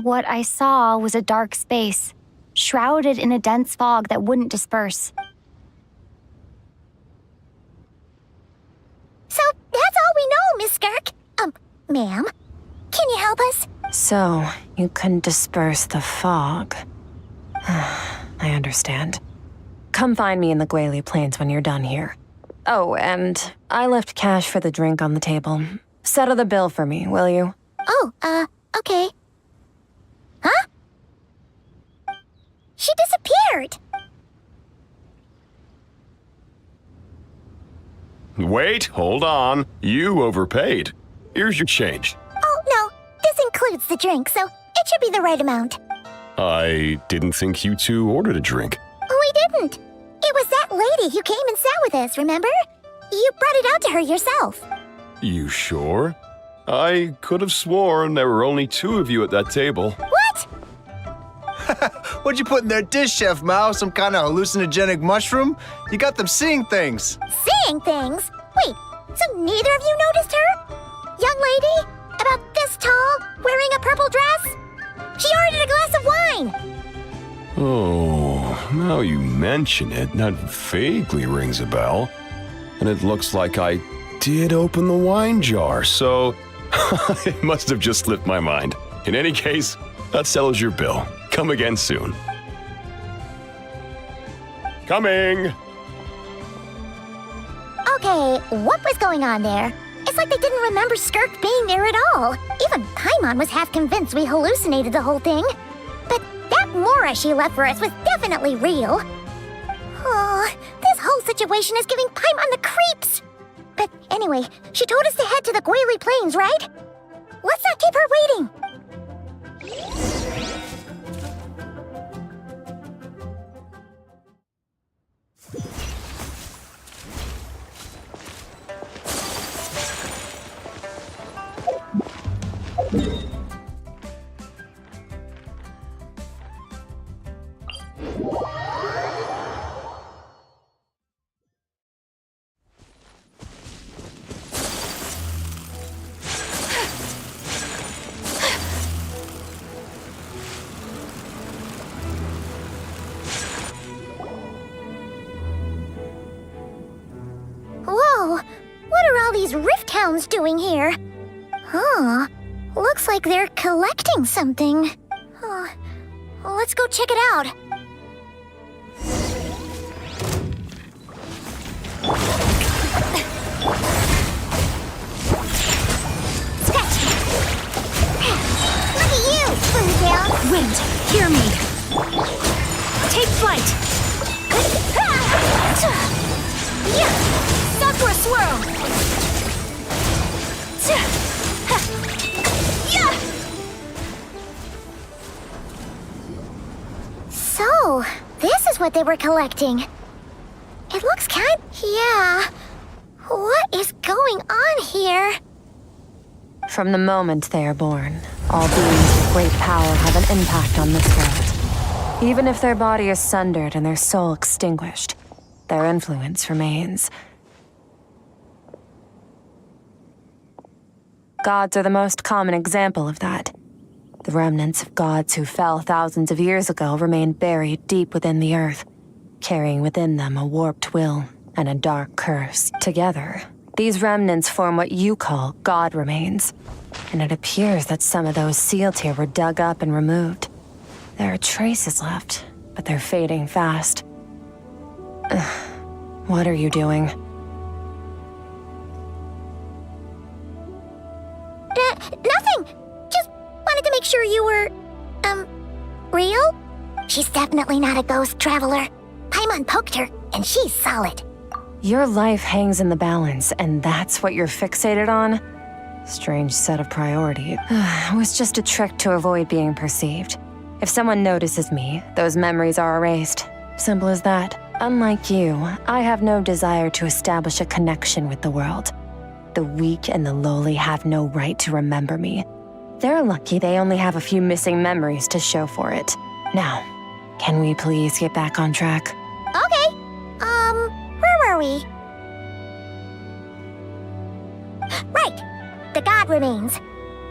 What I saw was a dark space, shrouded in a dense fog that wouldn't disperse. So, that's all we know, Miss Skirk. Ma'am, can you help us? So, you couldn't disperse the fog. I understand. Come find me in the Gwali Plains when you're done here. Oh, and I left cash for the drink on the table. Settle the bill for me, will you? Oh, okay. Huh? She disappeared. Wait, hold on. You overpaid. Here's your change. Oh, no. This includes the drink, so it should be the right amount. I didn't think you two ordered a drink. We didn't. It was that lady who came and sat with us, remember? You brought it out to her yourself. You sure? I could have sworn there were only 2 of you at that table. What? What'd you put in their dish, Chef Mao? Some kind of hallucinogenic mushroom? You got them seeing things. Seeing things? Wait, so neither of you noticed her? Young lady? About this tall, wearing a purple dress? She ordered a glass of wine. Oh, now you mention it, that vaguely rings a bell. And it looks like I did open the wine jar, so it must have just slipped my mind. In any case, that settles your bill. Come again soon. Coming! Okay, what was going on there? It's like they didn't remember Skirk being there at all. Even Paimon was half convinced we hallucinated the whole thing. But that Mora she left for us was definitely real. Oh, this whole situation is giving Paimon the creeps. But anyway, she told us to head to the Gwali Plains, right? Let's not keep her waiting. Whoa, what are all these rift hounds doing here? Huh, looks like they're collecting something. Let's go check it out. Scratch! Look at you, Spoontail! Wind, hear me! Take flight! Yeah! Sakura swirl! Yeah! So, this is what they were collecting. It looks yeah. What is going on here? From the moment they are born, all beings with great power have an impact on this world. Even if their body is sundered and their soul extinguished, their influence remains. Gods are the most common example of that. The remnants of gods who fell thousands of years ago remain buried deep within the earth, carrying within them a warped will and a dark curse. Together, these remnants form what you call god remains, and it appears that some of those sealed here were dug up and removed. There are traces left, but they're fading fast. What are you doing? Nothing! Just wanted to make sure you were, real? She's definitely not a ghost traveler. Paimon poked her, and she's solid. Your life hangs in the balance, and that's what you're fixated on? Strange set of priorities. It was just a trick to avoid being perceived. If someone notices me, those memories are erased. Simple as that. Unlike you, I have no desire to establish a connection with the world. The weak and the lowly have no right to remember me. They're lucky they only have a few missing memories to show for it. Now, can we please get back on track? Okay. Where were we? Right. The god remains.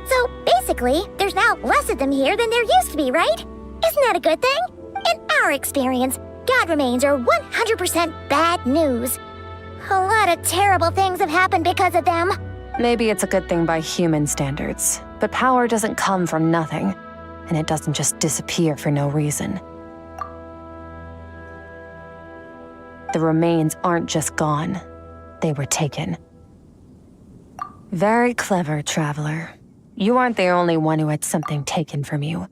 So basically, there's now less of them here than there used to be, right? Isn't that a good thing? In our experience, God remains are 100% bad news. A lot of terrible things have happened because of them. Maybe it's a good thing by human standards, but power doesn't come from nothing, and it doesn't just disappear for no reason. The remains aren't just gone, they were taken. Very clever, traveler. You aren't the only one who had something taken from you.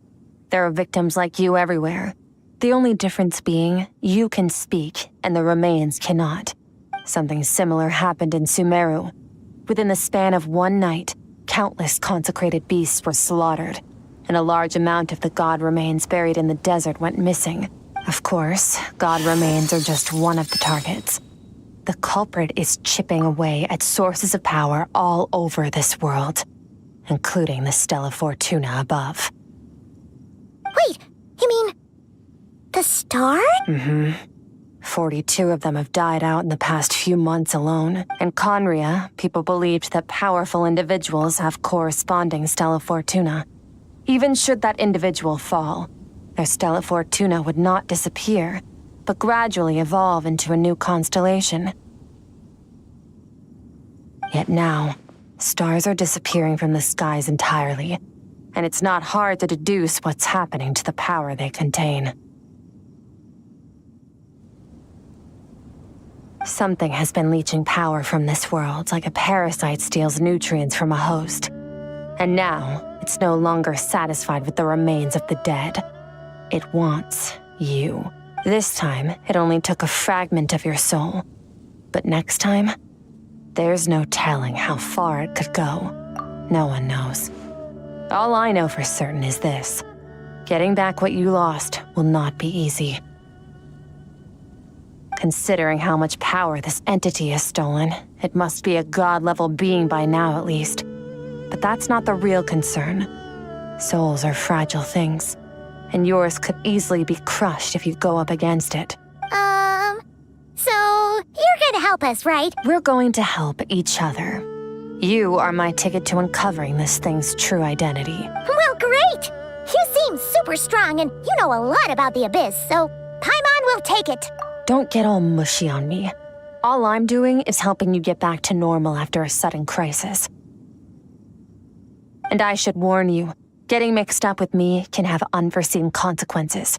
There are victims like you everywhere. The only difference being, you can speak, and the remains cannot. Something similar happened in Sumeru. Within the span of one night, countless consecrated beasts were slaughtered, and a large amount of the god remains buried in the desert went missing. Of course, god remains are just one of the targets. The culprit is chipping away at sources of power all over this world, including the Stella Fortuna above. Wait, you mean the star? Mm-hmm. 42 of them have died out in the past few months alone. In Conria, people believed that powerful individuals have corresponding Stella Fortuna. Even should that individual fall, their Stella Fortuna would not disappear, but gradually evolve into a new constellation. Yet now, stars are disappearing from the skies entirely, and it's not hard to deduce what's happening to the power they contain. Something has been leeching power from this world like a parasite steals nutrients from a host. And now, it's no longer satisfied with the remains of the dead. It wants you. This time, it only took a fragment of your soul. But next time, there's no telling how far it could go. No one knows. All I know for certain is this. Getting back what you lost will not be easy. Considering how much power this entity has stolen, it must be a god-level being by now at least. But that's not the real concern. Souls are fragile things, and yours could easily be crushed if you go up against it. So you're gonna help us, right? We're going to help each other. You are my ticket to uncovering this thing's true identity. Well, great! You seem super strong and you know a lot about the Abyss, so Paimon will take it. Don't get all mushy on me. All I'm doing is helping you get back to normal after a sudden crisis. And I should warn you, getting mixed up with me can have unforeseen consequences.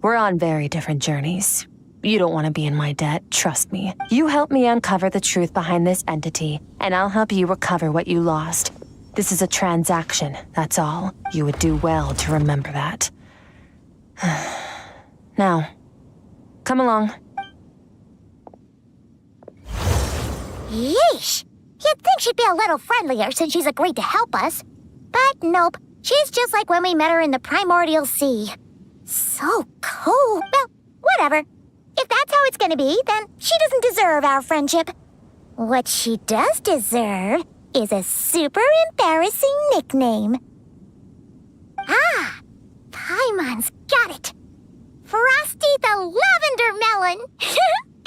We're on very different journeys. You don't want to be in my debt, trust me. You help me uncover the truth behind this entity, and I'll help you recover what you lost. This is a transaction, that's all. You would do well to remember that. Now, come along. Yeesh! You'd think she'd be a little friendlier since she's agreed to help us. But nope, she's just like when we met her in the primordial sea. So cool. Well, whatever. If that's how it's gonna be, then she doesn't deserve our friendship. What she does deserve is a super embarrassing nickname. Ah! Paimon's got it. Frosty the Lavender Melon!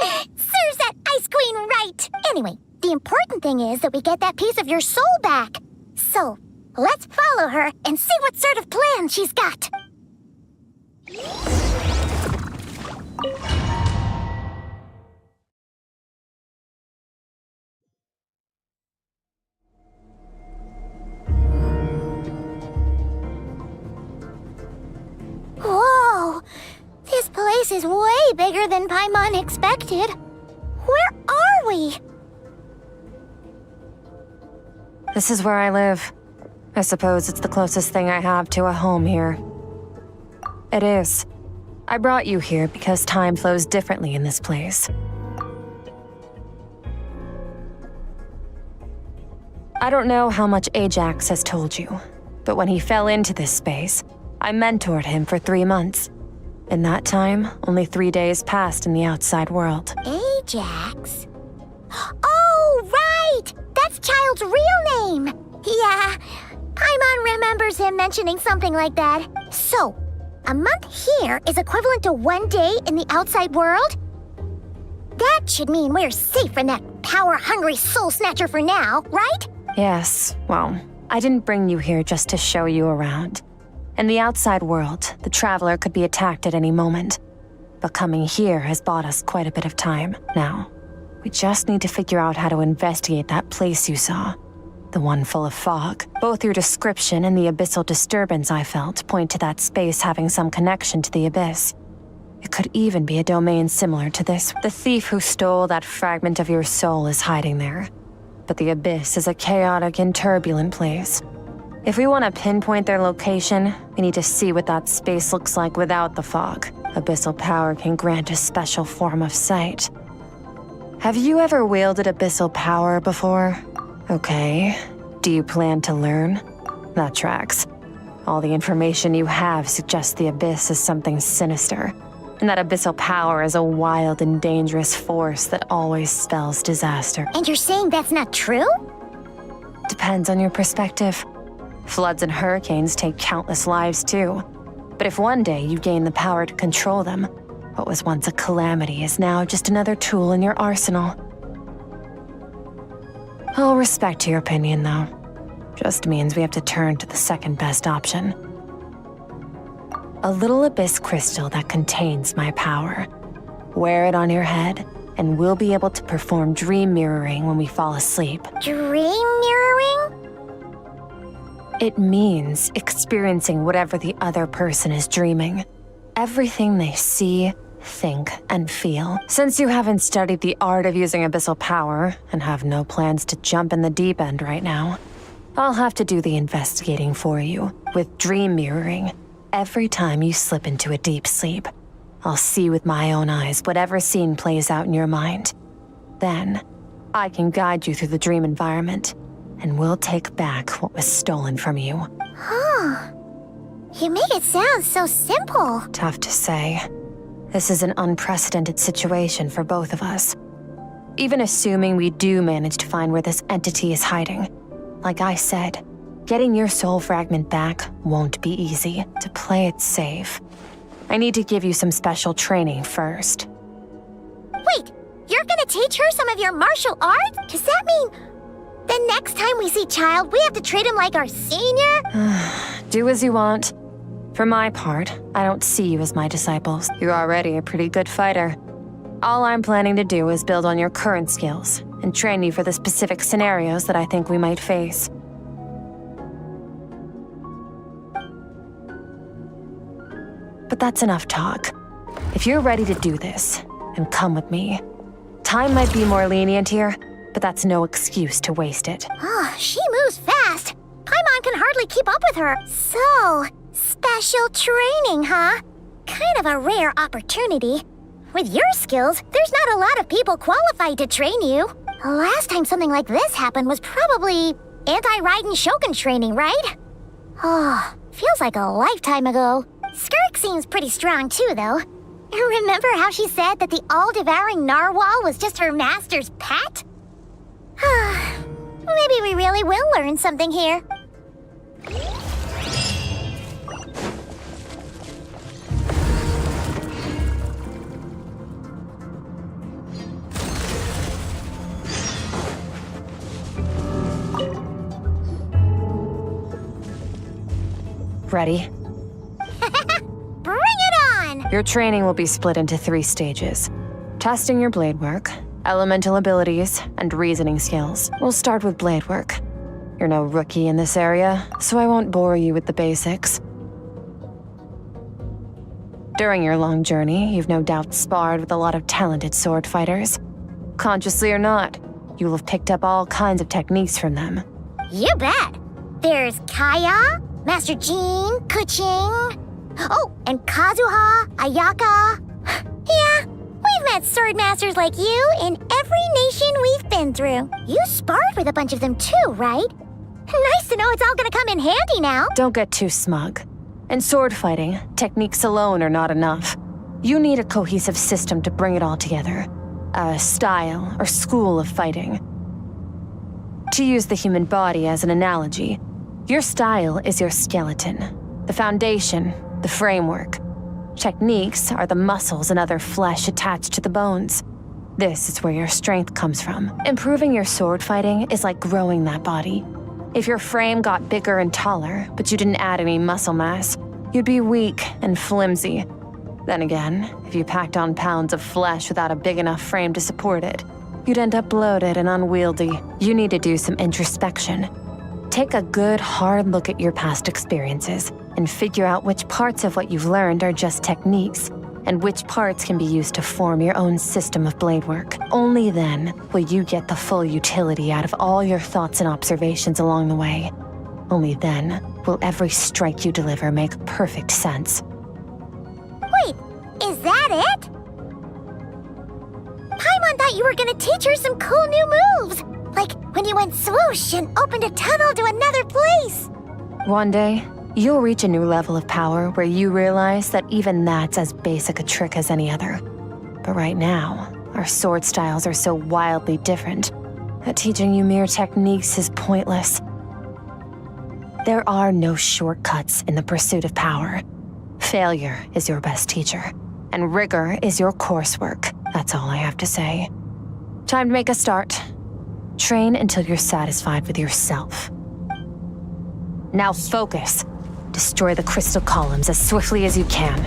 Serves that ice queen right! Anyway, the important thing is that we get that piece of your soul back. So, let's follow her and see what sort of plan she's got. Whoa! This place is way bigger than Paimon expected. Where are we? This is where I live. I suppose it's the closest thing I have to a home here. It is. I brought you here because time flows differently in this place. I don't know how much Ajax has told you, but when he fell into this space, I mentored him for 3 months. In that time, only 3 days passed in the outside world. Ajax? Oh, right! That's Child's real name! Yeah, Paimon remembers him mentioning something like that. So, a month here is equivalent to 1 day in the outside world? That should mean we're safe from that power-hungry soul snatcher for now, right? Yes, well, I didn't bring you here just to show you around. In the outside world, the Traveler could be attacked at any moment. But coming here has bought us quite a bit of time. Now, we just need to figure out how to investigate that place you saw. The one full of fog. Both your description and the abyssal disturbance I felt point to that space having some connection to the abyss. It could even be a domain similar to this. The thief who stole that fragment of your soul is hiding there. But the abyss is a chaotic and turbulent place. If we want to pinpoint their location, we need to see what that space looks like without the fog. Abyssal power can grant a special form of sight. Have you ever wielded abyssal power before? Okay. Do you plan to learn? That tracks. All the information you have suggests the abyss is something sinister, and that abyssal power is a wild and dangerous force that always spells disaster. And you're saying that's not true? Depends on your perspective. Floods and hurricanes take countless lives too. But if one day you gain the power to control them, what was once a calamity is now just another tool in your arsenal. I'll respect your opinion, though. Just means we have to turn to the second best option. A little abyss crystal that contains my power. Wear it on your head, and we'll be able to perform dream mirroring when we fall asleep. Dream mirroring? It means experiencing whatever the other person is dreaming. Everything they see, think, and feel. Since you haven't studied the art of using abyssal power, and have no plans to jump in the deep end right now, I'll have to do the investigating for you. With dream mirroring, every time you slip into a deep sleep, I'll see with my own eyes whatever scene plays out in your mind. Then, I can guide you through the dream environment, and we'll take back what was stolen from you. Huh. You make it sound so simple. Tough to say. This is an unprecedented situation for both of us. Even assuming we do manage to find where this entity is hiding, like I said, getting your soul fragment back won't be easy. To play it safe, I need to give you some special training first. Wait, you're gonna teach her some of your martial arts? Does that mean the next time we see Child, we have to treat him like our senior? Do as you want. For my part, I don't see you as my disciples. You're already a pretty good fighter. All I'm planning to do is build on your current skills and train you for the specific scenarios that I think we might face. But that's enough talk. If you're ready to do this, then come with me. Time might be more lenient here, but that's no excuse to waste it. Oh, she moves fast. Paimon can hardly keep up with her. So, special training, huh? Kind of a rare opportunity. With your skills, there's not a lot of people qualified to train you. Last time something like this happened was probably anti-Raiden Shogun training, right? Oh, feels like a lifetime ago. Skirk seems pretty strong too, though. Remember how she said that the all-devouring narwhal was just her master's pet? Maybe we really will learn something here. Ready? Bring it on! Your training will be split into 3 stages. Testing your blade work, elemental abilities, and reasoning skills. We'll start with blade work. You're no rookie in this area, so I won't bore you with the basics. During your long journey, you've no doubt sparred with a lot of talented sword fighters. Consciously or not, you'll have picked up all kinds of techniques from them. You bet! There's Kaya, Master Jean, Kuching. Oh, and Kazuha, Ayaka. Yeah, we've met sword masters like you in every nation we've been through. You sparred with a bunch of them too, right? Nice to know it's all gonna come in handy now. Don't get too smug. In sword fighting, techniques alone are not enough. You need a cohesive system to bring it all together. A style or school of fighting. To use the human body as an analogy, your style is your skeleton, the foundation, the framework. Techniques are the muscles and other flesh attached to the bones. This is where your strength comes from. Improving your sword fighting is like growing that body. If your frame got bigger and taller, but you didn't add any muscle mass, you'd be weak and flimsy. Then again, if you packed on pounds of flesh without a big enough frame to support it, you'd end up bloated and unwieldy. You need to do some introspection. Take a good, hard look at your past experiences and figure out which parts of what you've learned are just techniques, and which parts can be used to form your own system of blade work. Only then will you get the full utility out of all your thoughts and observations along the way. Only then will every strike you deliver make perfect sense. Wait, is that it? Paimon thought you were gonna teach her some cool new moves, like when you went swoosh and opened a tunnel to another place. One day, you'll reach a new level of power where you realize that even that's as basic a trick as any other. But right now, our sword styles are so wildly different that teaching you mere techniques is pointless. There are no shortcuts in the pursuit of power. Failure is your best teacher, and rigor is your coursework. That's all I have to say. Time to make a start. Train until you're satisfied with yourself. Now focus. Destroy the crystal columns as swiftly as you can.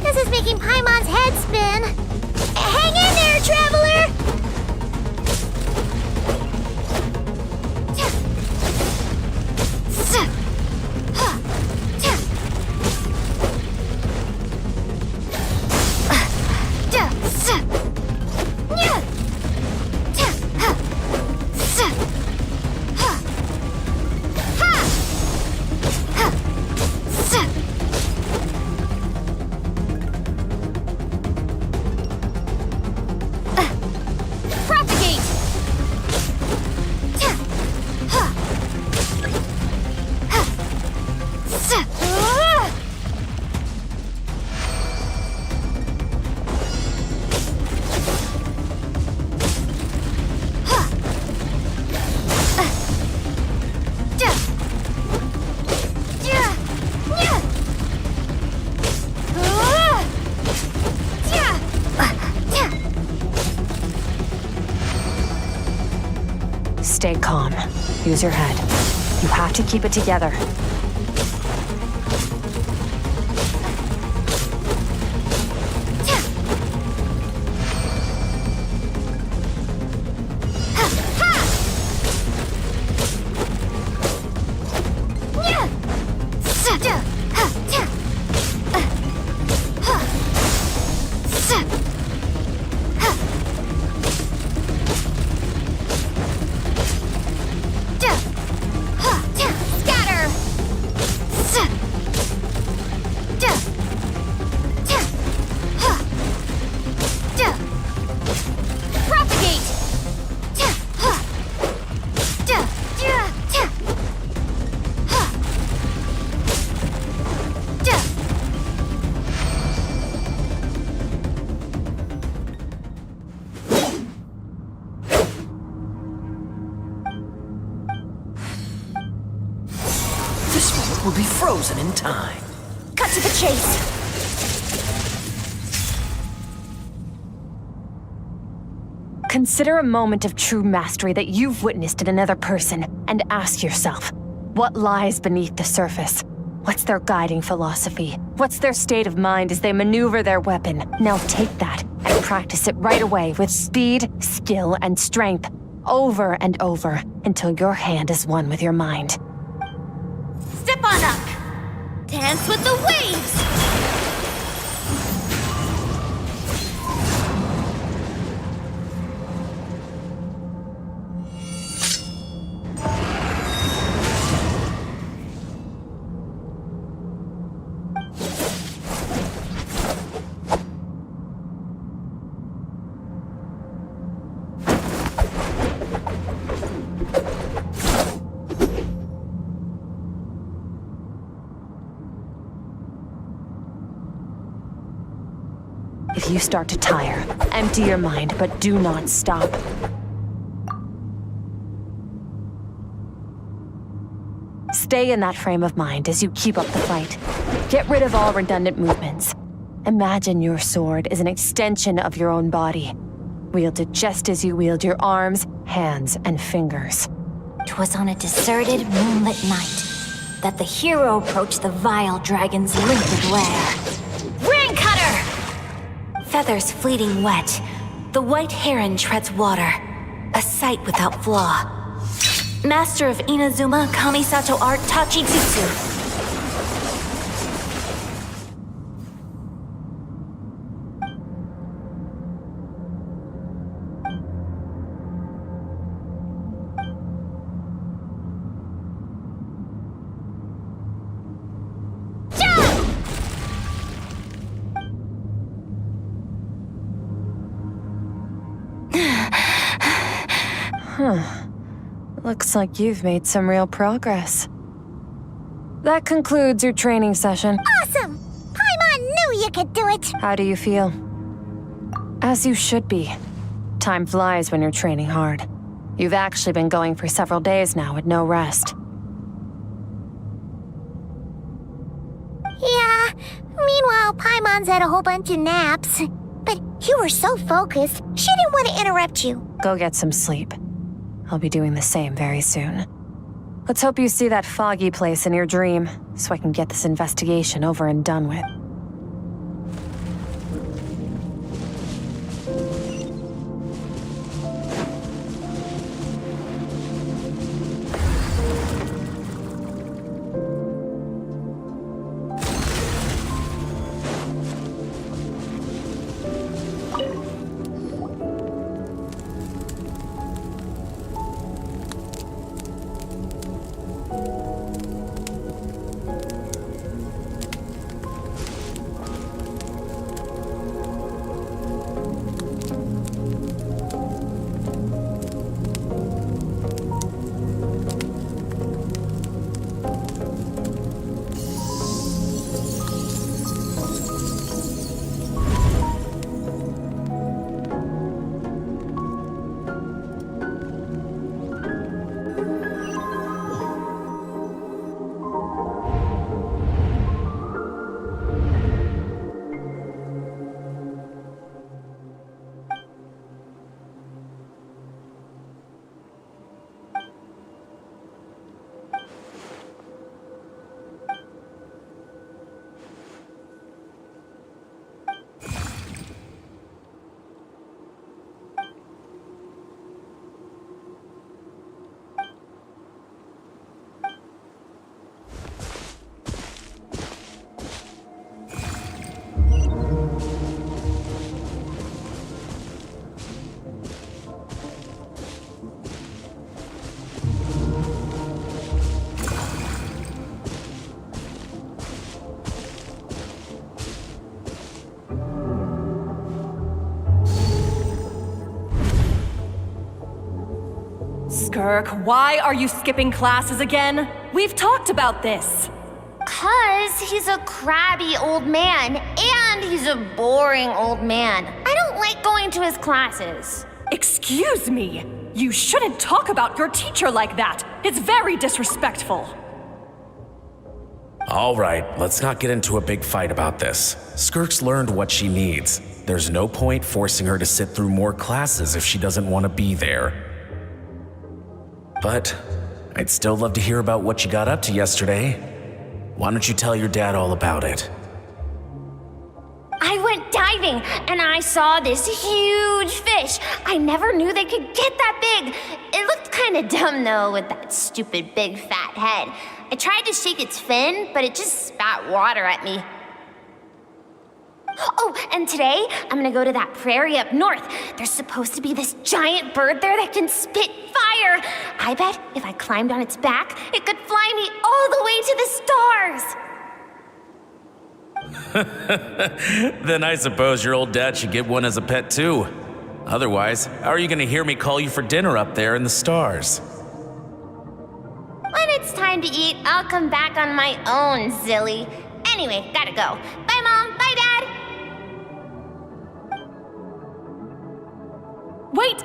This is making Paimon's head spin. Hang in there, traveler! Stay calm. Use your head. You have to keep it together. This moment will be frozen in time. Cut to the chase. Consider a moment of true mastery that you've witnessed in another person and ask yourself, what lies beneath the surface? What's their guiding philosophy? What's their state of mind as they maneuver their weapon? Now take that and practice it right away with speed, skill, and strength, over and over, until your hand is one with your mind. Step on up! Dance with the waves! you start to tire. Empty your mind, but do not stop. Stay in that frame of mind as you keep up the fight. Get rid of all redundant movements. Imagine your sword is an extension of your own body. Wield it just as you wield your arms, hands, and fingers. 'Twas on a deserted, moonlit night that the hero approached the vile dragon's limpid lair. Ring cutter! Feathers fleeting wet, the white heron treads water, a sight without flaw. Master of Inazuma Kamisato art Tachijutsu. Looks like you've made some real progress. That concludes your training session. Awesome! Paimon knew you could do it! How do you feel? As you should be. Time flies when you're training hard. You've actually been going for several days now with no rest. Yeah, meanwhile Paimon's had a whole bunch of naps. But you were so focused, she didn't want to interrupt you. Go get some sleep. I'll be doing the same very soon. Let's hope you see that foggy place in your dream, so I can get this investigation over and done with. Skirk, why are you skipping classes again? We've talked about this. 'Cause he's a crabby old man, and he's a boring old man. I don't like going to his classes. Excuse me. You shouldn't talk about your teacher like that. It's very disrespectful. All right, let's not get into a big fight about this. Skirk's learned what she needs. There's no point forcing her to sit through more classes if she doesn't want to be there. But I'd still love to hear about what you got up to yesterday. Why don't you tell your dad all about it? I went diving, and I saw this huge fish. I never knew they could get that big. It looked kind of dumb, though, with that stupid big fat head. I tried to shake its fin, but it just spat water at me. Oh, and today, I'm gonna go to that prairie up north. There's supposed to be this giant bird there that can spit fire. I bet if I climbed on its back, it could fly me all the way to the stars. Then I suppose your old dad should get one as a pet too. Otherwise, how are you gonna hear me call you for dinner up there in the stars? When it's time to eat, I'll come back on my own, Zilly. Anyway, gotta go. Bye, Mom. Bye, Dad. Wait!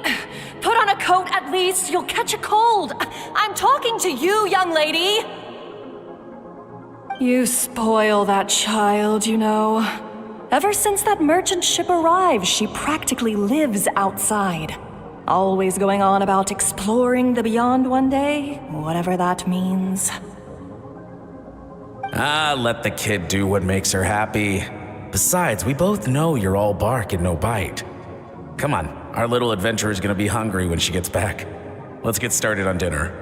Put on a coat at least. You'll catch a cold. I'm talking to you, young lady. You spoil that child, you know. Ever since that merchant ship arrived, she practically lives outside. Always going on about exploring the beyond one day, whatever that means. Let the kid do what makes her happy. Besides, we both know you're all bark and no bite. Come on, our little adventurer's gonna be hungry when she gets back. Let's get started on dinner.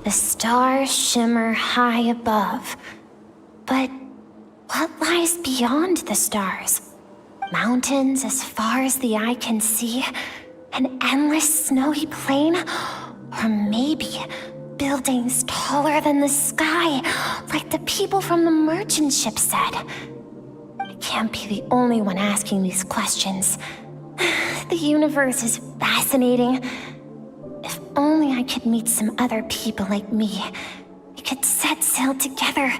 The stars shimmer high above. But what lies beyond the stars? Mountains as far as the eye can see? An endless snowy plain? Or maybe buildings taller than the sky, like the people from the merchant ship said? I can't be the only one asking these questions. The universe is fascinating. If only I could meet some other people like me. We could set sail together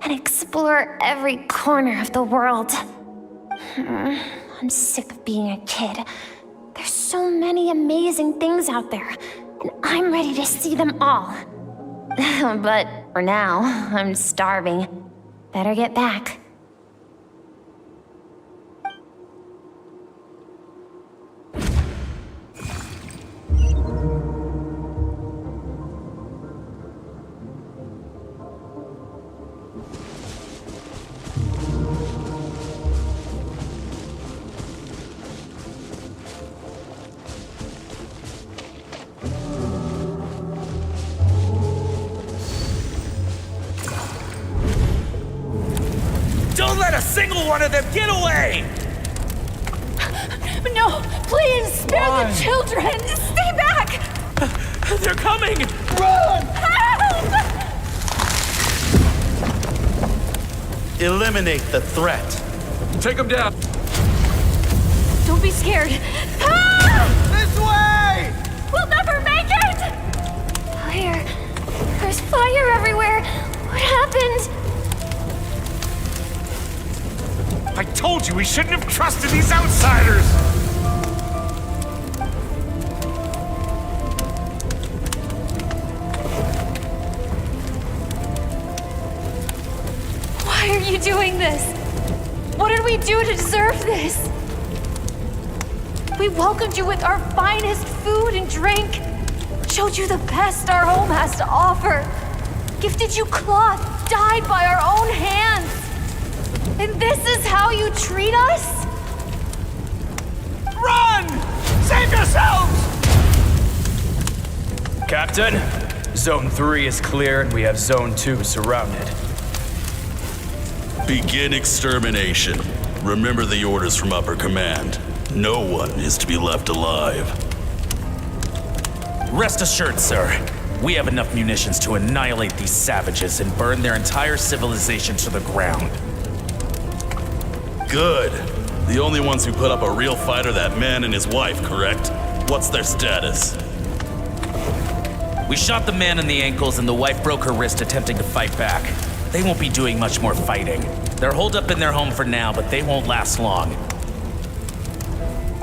and explore every corner of the world. I'm sick of being a kid. There's so many amazing things out there, and I'm ready to see them all. But for now, I'm starving. Better get back. Don't let a single one of them get away! No, please, spare the children! Stay back! They're coming! Run! Help! Eliminate the threat. Take them down. Don't be scared. Ah! This way! We'll never make it! Fire. There's fire everywhere. What happened? I told you we shouldn't have trusted these outsiders! Why are you doing this? What did we do to deserve this? We welcomed you with our finest food and drink, showed you the best our home has to offer, gifted you cloth dyed by our own hands. And this is how you treat us? Run! Save yourselves! Captain, Zone 3 is clear and we have Zone 2 surrounded. Begin extermination. Remember the orders from upper command. No one is to be left alive. Rest assured, sir. We have enough munitions to annihilate these savages and burn their entire civilization to the ground. Good. The only ones who put up a real fight are that man and his wife, correct? What's their status? We shot the man in the ankles and the wife broke her wrist attempting to fight back. They won't be doing much more fighting. They're holed up in their home for now, but they won't last long.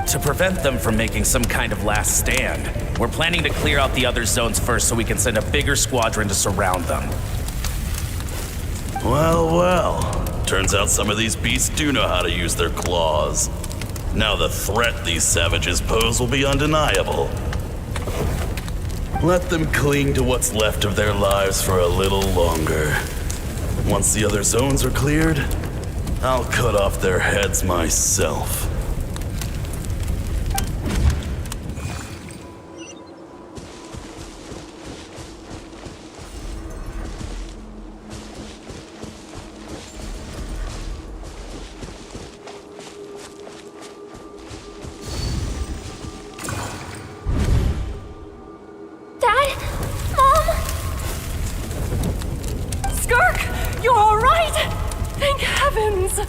To prevent them from making some kind of last stand, we're planning to clear out the other zones first so we can send a bigger squadron to surround them. Well, well. Turns out some of these beasts do know how to use their claws. Now the threat these savages pose will be undeniable. Let them cling to what's left of their lives for a little longer. Once the other zones are cleared, I'll cut off their heads myself. You're all right! heavens!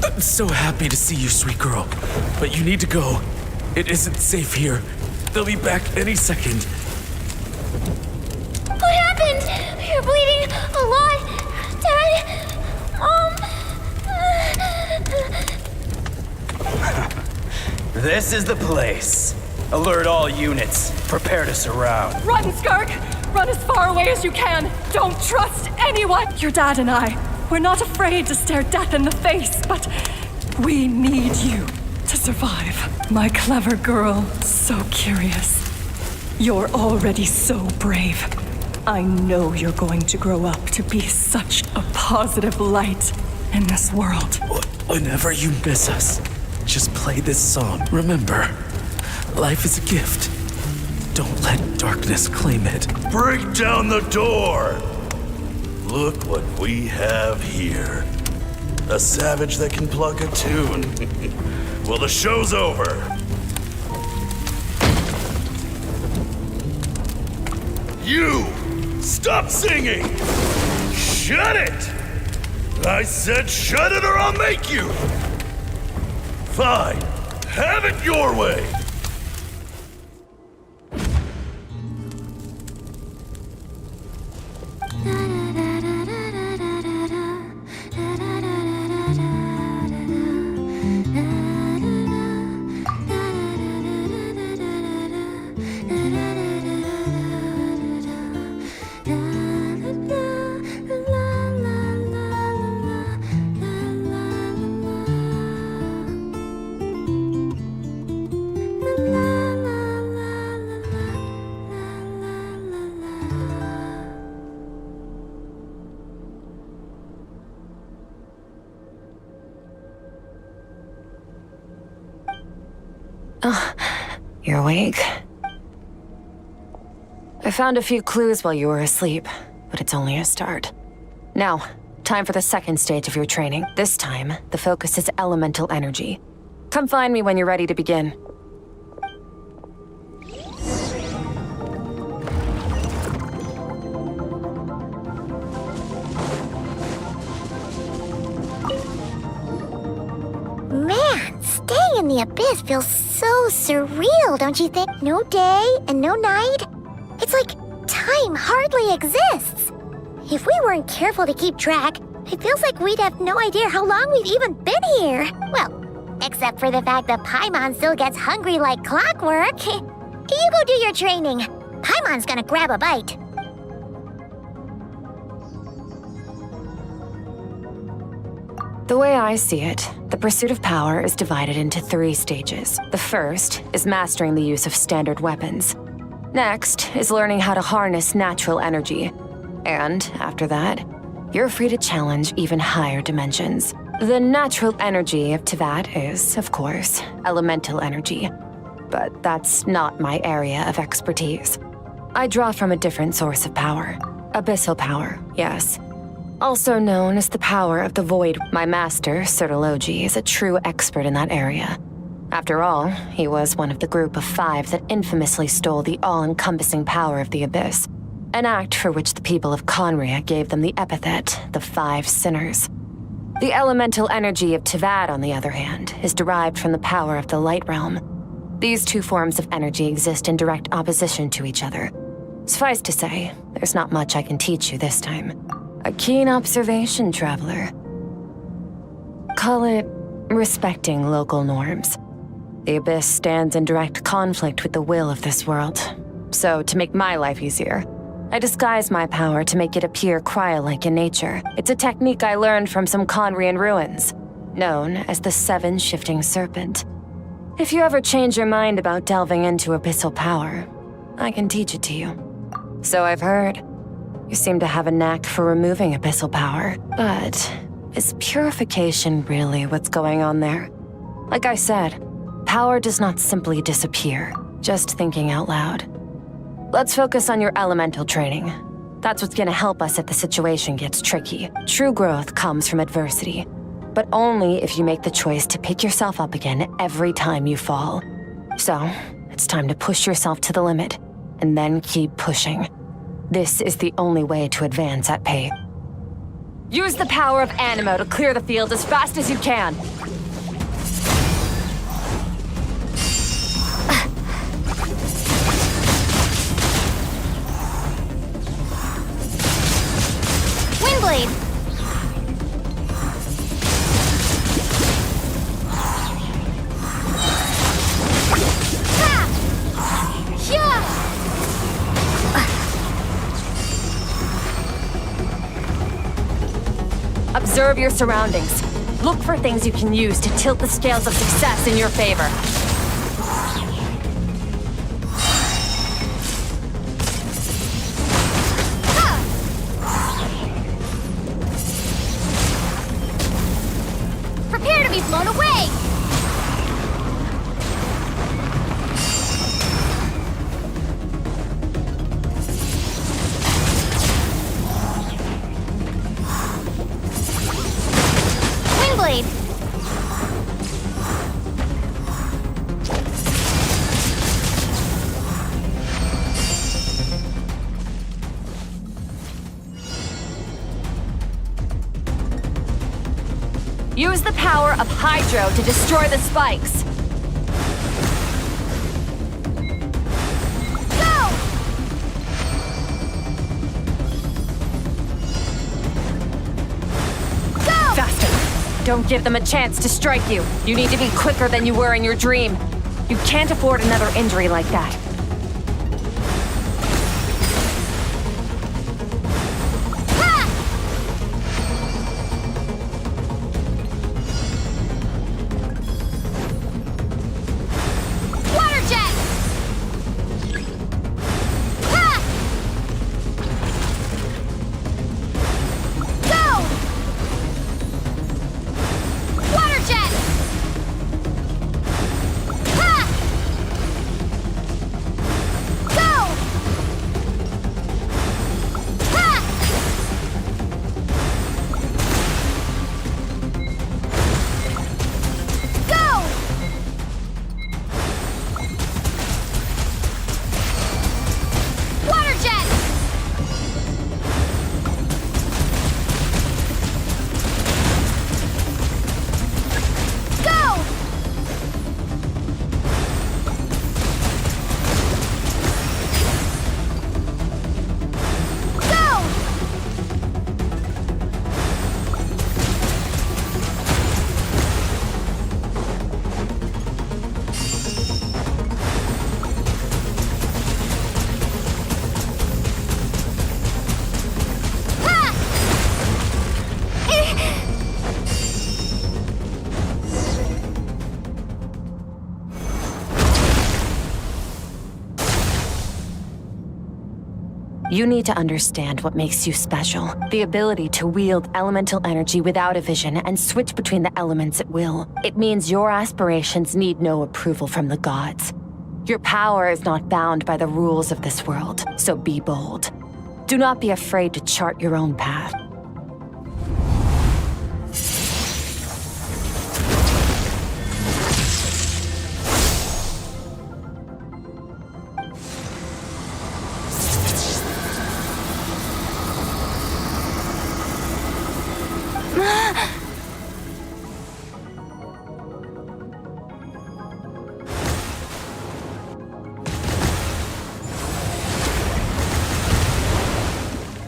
I'm so happy to see you, sweet girl. But you need to go. It isn't safe here. They'll be back any second. What happened? You're bleeding a lot. Dad? This is the place. Alert all units. Prepare to surround. Run, Skirk! Run as far away as you can! Don't trust anyone! Your dad and I, we're not afraid to stare death in the face, but we need you to survive. My clever girl, so curious. You're already so brave. I know you're going to grow up to be such a positive light in this world. Whenever you miss us, just play this song. Remember, life is a gift. Don't let darkness claim it. Break down the door! Look what we have here. A savage that can pluck a tune. Well, the show's over. You! Stop singing! Shut it! I said shut it or I'll make you! Fine. Have it your way! You're awake? I found a few clues while you were asleep, but it's only a start. Now, time for the second stage of your training. This time, the focus is elemental energy. Come find me when you're ready to begin. Man, staying in the abyss feels so surreal, don't you think? No day and no night. It's like time hardly exists. If we weren't careful to keep track, it feels like we'd have no idea how long we've even been here. Well, except for the fact that Paimon still gets hungry like clockwork. You go do your training. Paimon's gonna grab a bite. The way I see it, the pursuit of power is divided into 3 stages. The first is mastering the use of standard weapons. Next is learning how to harness natural energy. And after that, you're free to challenge even higher dimensions. The natural energy of Teyvat is, of course, elemental energy. But that's not my area of expertise. I draw from a different source of power. Abyssal power, yes. Also known as the power of the void. My master, Sertologi, is a true expert in that area. After all, he was one of the group of 5 that infamously stole the all-encompassing power of the Abyss, an act for which the people of Conria gave them the epithet, the 5 Sinners. The elemental energy of Teyvat, on the other hand, is derived from the power of the Light Realm. These 2 forms of energy exist in direct opposition to each other. Suffice to say, there's not much I can teach you this time. A keen observation, traveler. Call it respecting local norms. The Abyss stands in direct conflict with the will of this world. So, to make my life easier, I disguise my power to make it appear cryo-like in nature. It's a technique I learned from some Conrian ruins, known as the 7 Shifting Serpent. If you ever change your mind about delving into abyssal power, I can teach it to you. So I've heard. You seem to have a knack for removing abyssal power, but is purification really what's going on there? Like I said, power does not simply disappear, just thinking out loud. Let's focus on your elemental training. That's what's gonna help us if the situation gets tricky. True growth comes from adversity, but only if you make the choice to pick yourself up again every time you fall. So, it's time to push yourself to the limit, and then keep pushing. This is the only way to advance at pace. Use the power of Animo to clear the field as fast as you can. Windblade! Observe your surroundings. Look for things you can use to tilt the scales of success in your favor. Prepare to be blown away! Windblade! Use the power of Hydro to destroy the spikes. Faster! Don't give them a chance to strike you. You need to be quicker than you were in your dream. You can't afford another injury like that. Water jet! Ha! Go! Water jet! Ha! Go! Ha! Go! Water jet! Go! Go! Ha! You need to understand what makes you special. The ability to wield elemental energy without a vision and switch between the elements at will. It means your aspirations need no approval from the gods. Your power is not bound by the rules of this world, so be bold. Do not be afraid to chart your own path.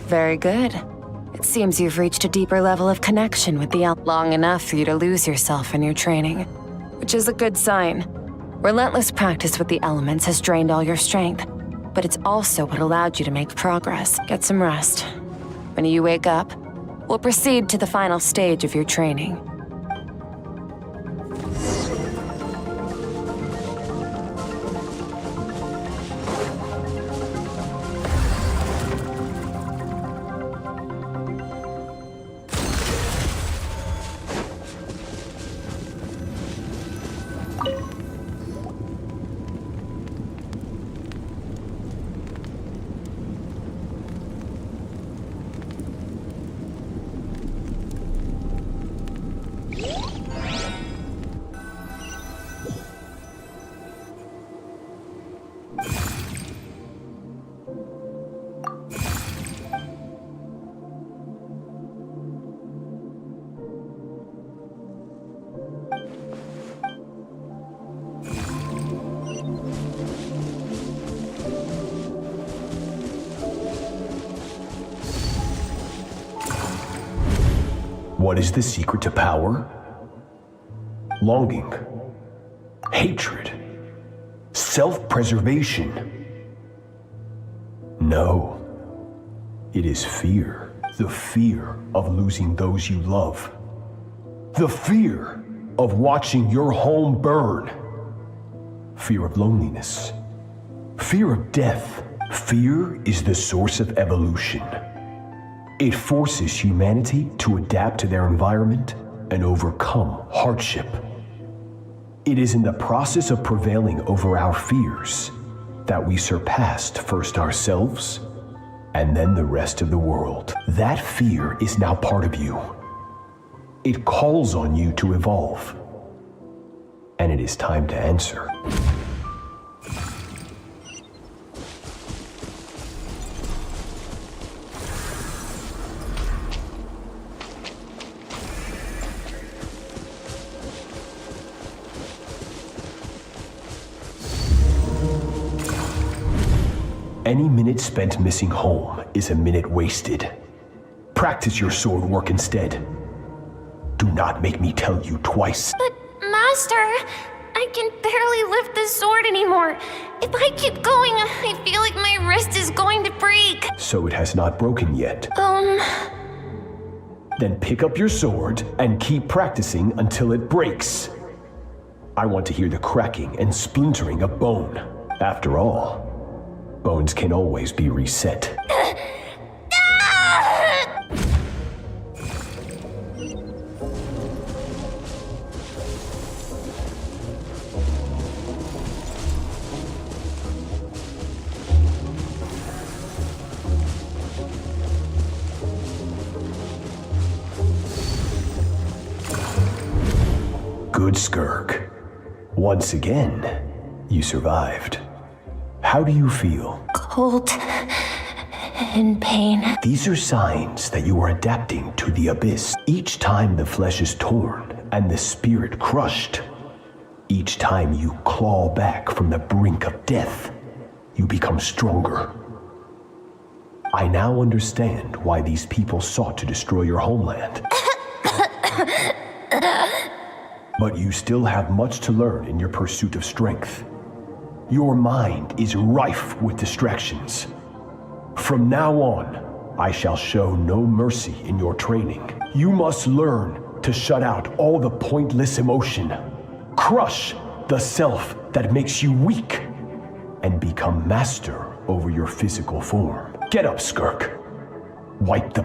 Very good. It seems you've reached a deeper level of connection with the long enough for you to lose yourself in your training, which is a good sign. Relentless practice with the elements has drained all your strength, but it's also what allowed you to make progress. Get some rest. When you wake up, we'll proceed to the final stage of your training. What is the secret to power? Longing, hatred, self-preservation. No, it is fear. The fear of losing those you love. The fear of watching your home burn. Fear of loneliness. Fear of death. Fear is the source of evolution. It forces humanity to adapt to their environment and overcome hardship. It is in the process of prevailing over our fears that we surpassed first ourselves and then the rest of the world. That fear is now part of you. It calls on you to evolve. And it is time to answer. Any minute spent missing home is a minute wasted. Practice your sword work instead. Do not make me tell you twice. But, Master, I can barely lift the sword anymore. If I keep going, I feel like my wrist is going to break. So it has not broken yet. Then pick up your sword and keep practicing until it breaks. I want to hear the cracking and splintering of bone. After all, bones can always be reset. Good, Skirk. Once again, you survived. How do you feel? Cold and pain. These are signs that you are adapting to the abyss. Each time the flesh is torn and the spirit crushed, each time you claw back from the brink of death, you become stronger. I now understand why these people sought to destroy your homeland. But you still have much to learn in your pursuit of strength. Your mind is rife with distractions. From now on, I shall show no mercy in your training. You must learn to shut out all the pointless emotion, crush the self that makes you weak, and become master over your physical form. Get up, Skirk. Wipe the...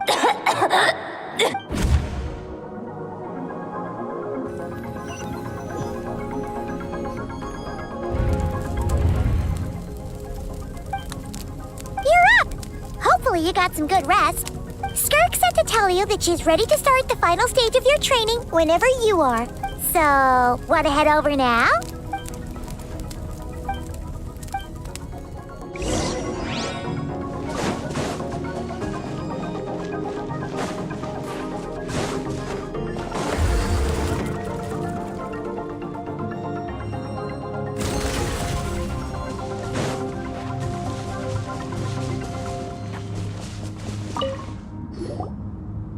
Hopefully you got some good rest. Skirk said to tell you that she's ready to start the final stage of your training whenever you are. So, want to head over now?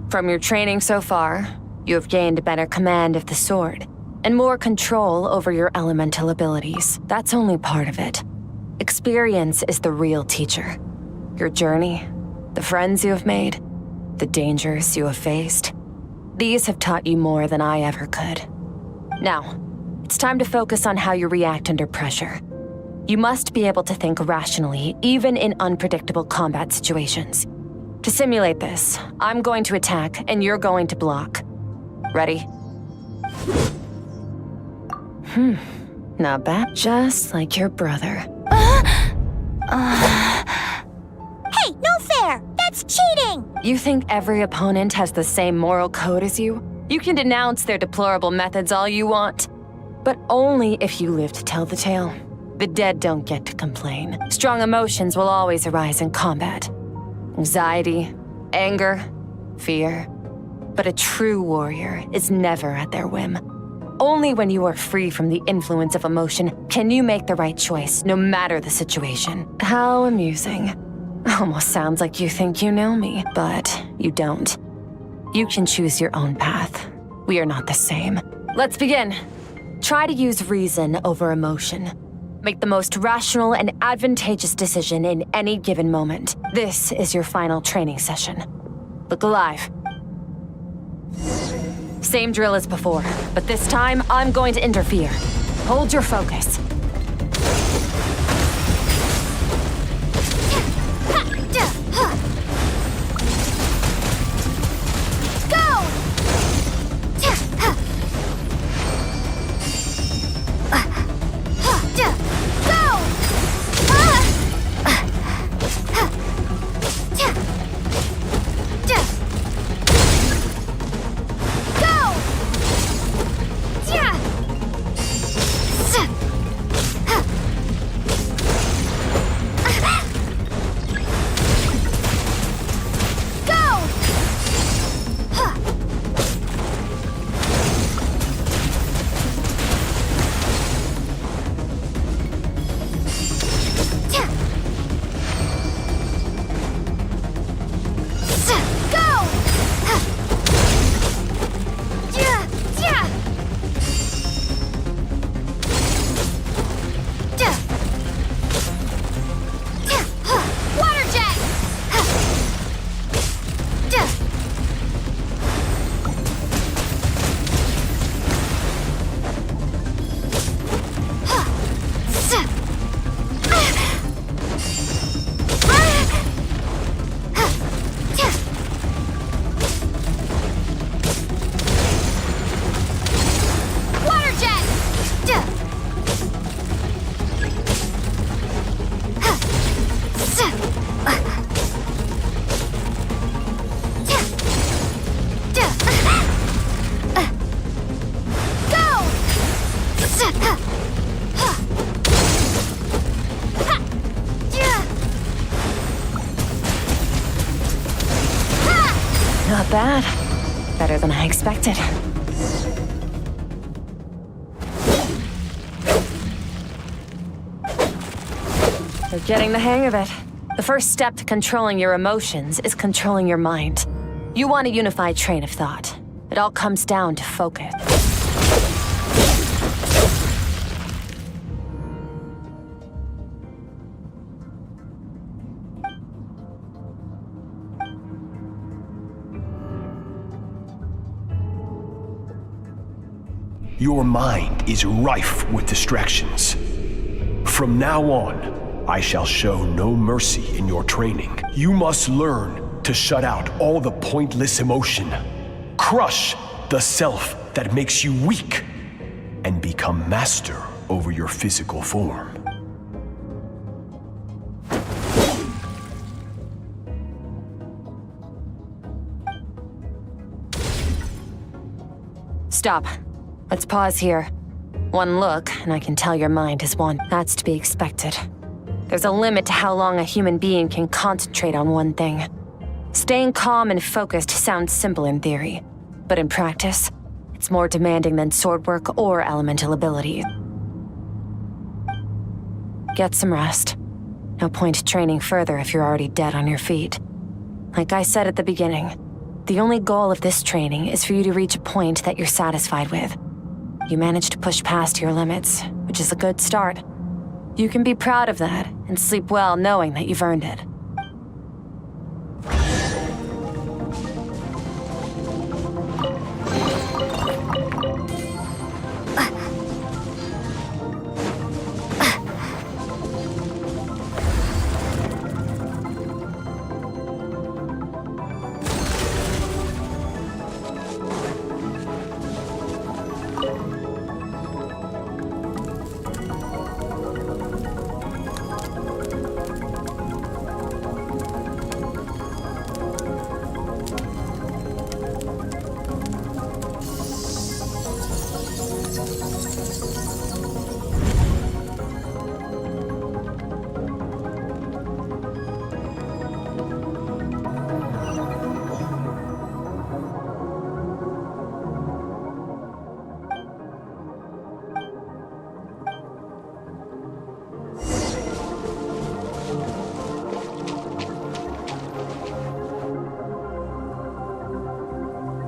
From your training so far, you have gained better command of the sword and more control over your elemental abilities. That's only part of it. Experience is the real teacher. Your journey, the friends you have made, the dangers you have faced. These have taught you more than I ever could. Now, it's time to focus on how you react under pressure. You must be able to think rationally, even in unpredictable combat situations. To simulate this, I'm going to attack and you're going to block. Ready? Not bad. Just like your brother. Hey, no fair! That's cheating! You think every opponent has the same moral code as you? You can denounce their deplorable methods all you want, but only if you live to tell the tale. The dead don't get to complain. Strong emotions will always arise in combat. Anxiety, anger, fear. But a true warrior is never at their whim. Only when you are free from the influence of emotion can you make the right choice, no matter the situation. How amusing. Almost sounds like you think you know me, but you don't. You can choose your own path. We are not the same. Let's begin. Try to use reason over emotion. Make the most rational and advantageous decision in any given moment. This is your final training session. Look alive. Same drill as before, but this time I'm going to interfere. Hold your focus. Not bad. Better than I expected. You're getting the hang of it. The first step to controlling your emotions is controlling your mind. You want a unified train of thought. It all comes down to focus. Your mind is rife with distractions. From now on, I shall show no mercy in your training. You must learn to shut out all the pointless emotion, crush the self that makes you weak, and become master over your physical form. Stop. Let's pause here. One look, and I can tell your mind is one. That's to be expected. There's a limit to how long a human being can concentrate on one thing. Staying calm and focused sounds simple in theory, but in practice, it's more demanding than sword work or elemental ability. Get some rest. No point training further if you're already dead on your feet. Like I said at the beginning, the only goal of this training is for you to reach a point that you're satisfied with. You managed to push past your limits, which is a good start. You can be proud of that and sleep well knowing that you've earned it.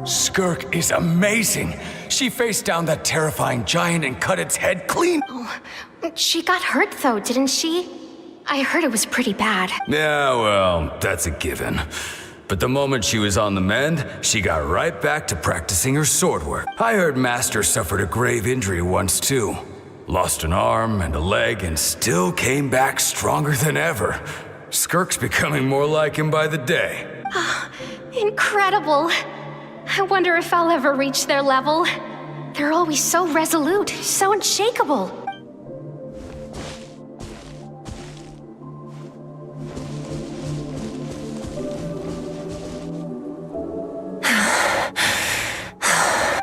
Skirk is amazing. She faced down that terrifying giant and cut its head clean. Oh, she got hurt though, didn't she? I heard it was pretty bad. Yeah, well, that's a given. But the moment she was on the mend, she got right back to practicing her sword work. I heard Master suffered a grave injury once too. Lost an arm and a leg and still came back stronger than ever. Skirk's becoming more like him by the day. Oh, incredible. I wonder if I'll ever reach their level. They're always so resolute, so unshakable.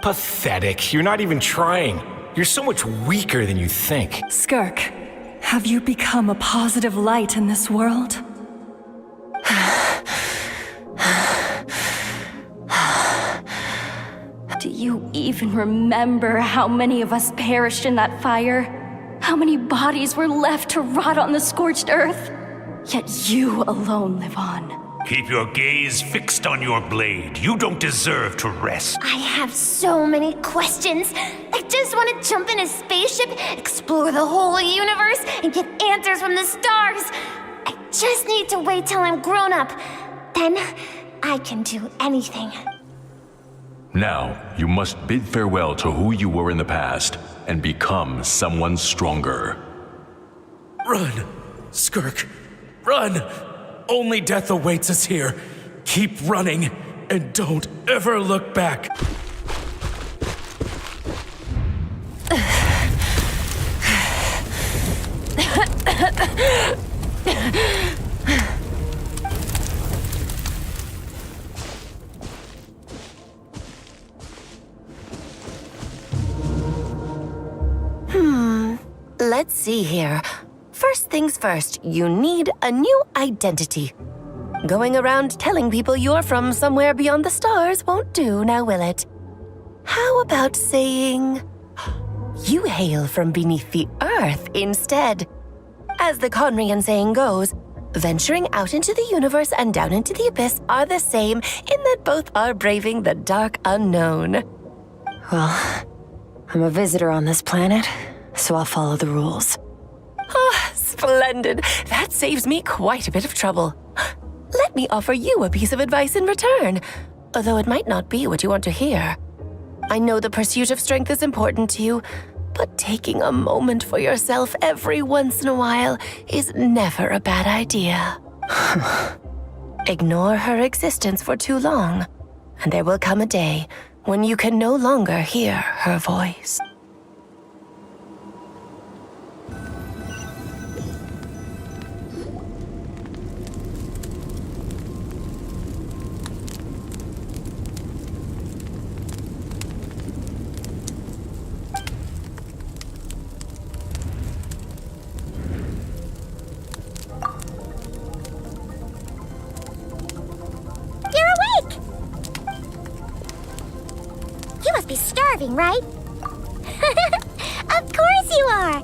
Pathetic. You're not even trying. You're so much weaker than you think. Skirk, have you become a positive light in this world? Do you even remember how many of us perished in that fire? How many bodies were left to rot on the scorched earth? Yet you alone live on. Keep your gaze fixed on your blade. You don't deserve to rest. I have so many questions. I just want to jump in a spaceship, explore the whole universe, and get answers from the stars. I just need to wait till I'm grown up. Then I can do anything. Now, you must bid farewell to who you were in the past and become someone stronger. Run, Skirk, run! Only death awaits us here. Keep running, and don't ever look back. Let's see here. First things first, you need a new identity. Going around telling people you're from somewhere beyond the stars won't do, now will it? How about saying you hail from beneath the earth instead? As the Conrian saying goes, venturing out into the universe and down into the abyss are the same in that both are braving the dark unknown. Well, I'm a visitor on this planet, so I'll follow the rules. Ah, splendid. That saves me quite a bit of trouble. Let me offer you a piece of advice in return, although it might not be what you want to hear. I know the pursuit of strength is important to you, but taking a moment for yourself every once in a while is never a bad idea. Ignore her existence for too long, and there will come a day when you can no longer hear her voice. You must be starving, right? Of course you are!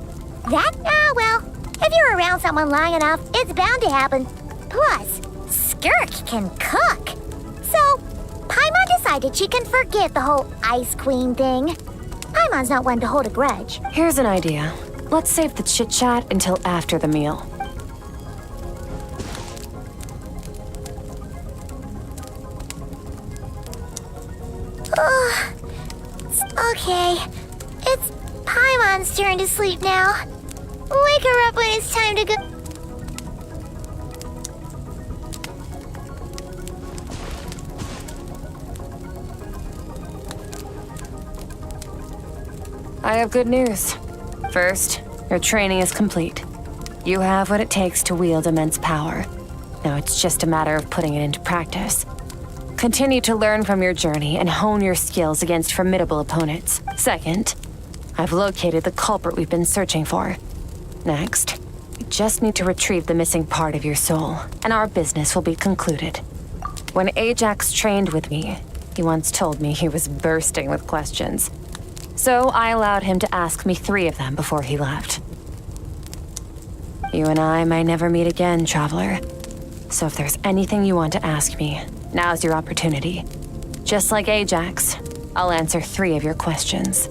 Well, if you're around someone long enough, it's bound to happen. Plus, Skirk can cook. So, Paimon decided she can forget the whole Ice Queen thing. Paimon's not one to hold a grudge. Here's an idea. Let's save the chit-chat until after the meal. Okay, it's Paimon's turn to sleep now. Wake her up when it's time to go. I have good news. First, your training is complete. You have what it takes to wield immense power. Now it's just a matter of putting it into practice. Continue to learn from your journey and hone your skills against formidable opponents. Second, I've located the culprit we've been searching for. Next, we just need to retrieve the missing part of your soul, and our business will be concluded. When Ajax trained with me, he once told me he was bursting with questions. So I allowed him to ask me 3 of them before he left. You and I may never meet again, traveler. So if there's anything you want to ask me, now's your opportunity. Just like Ajax, I'll answer 3 of your questions.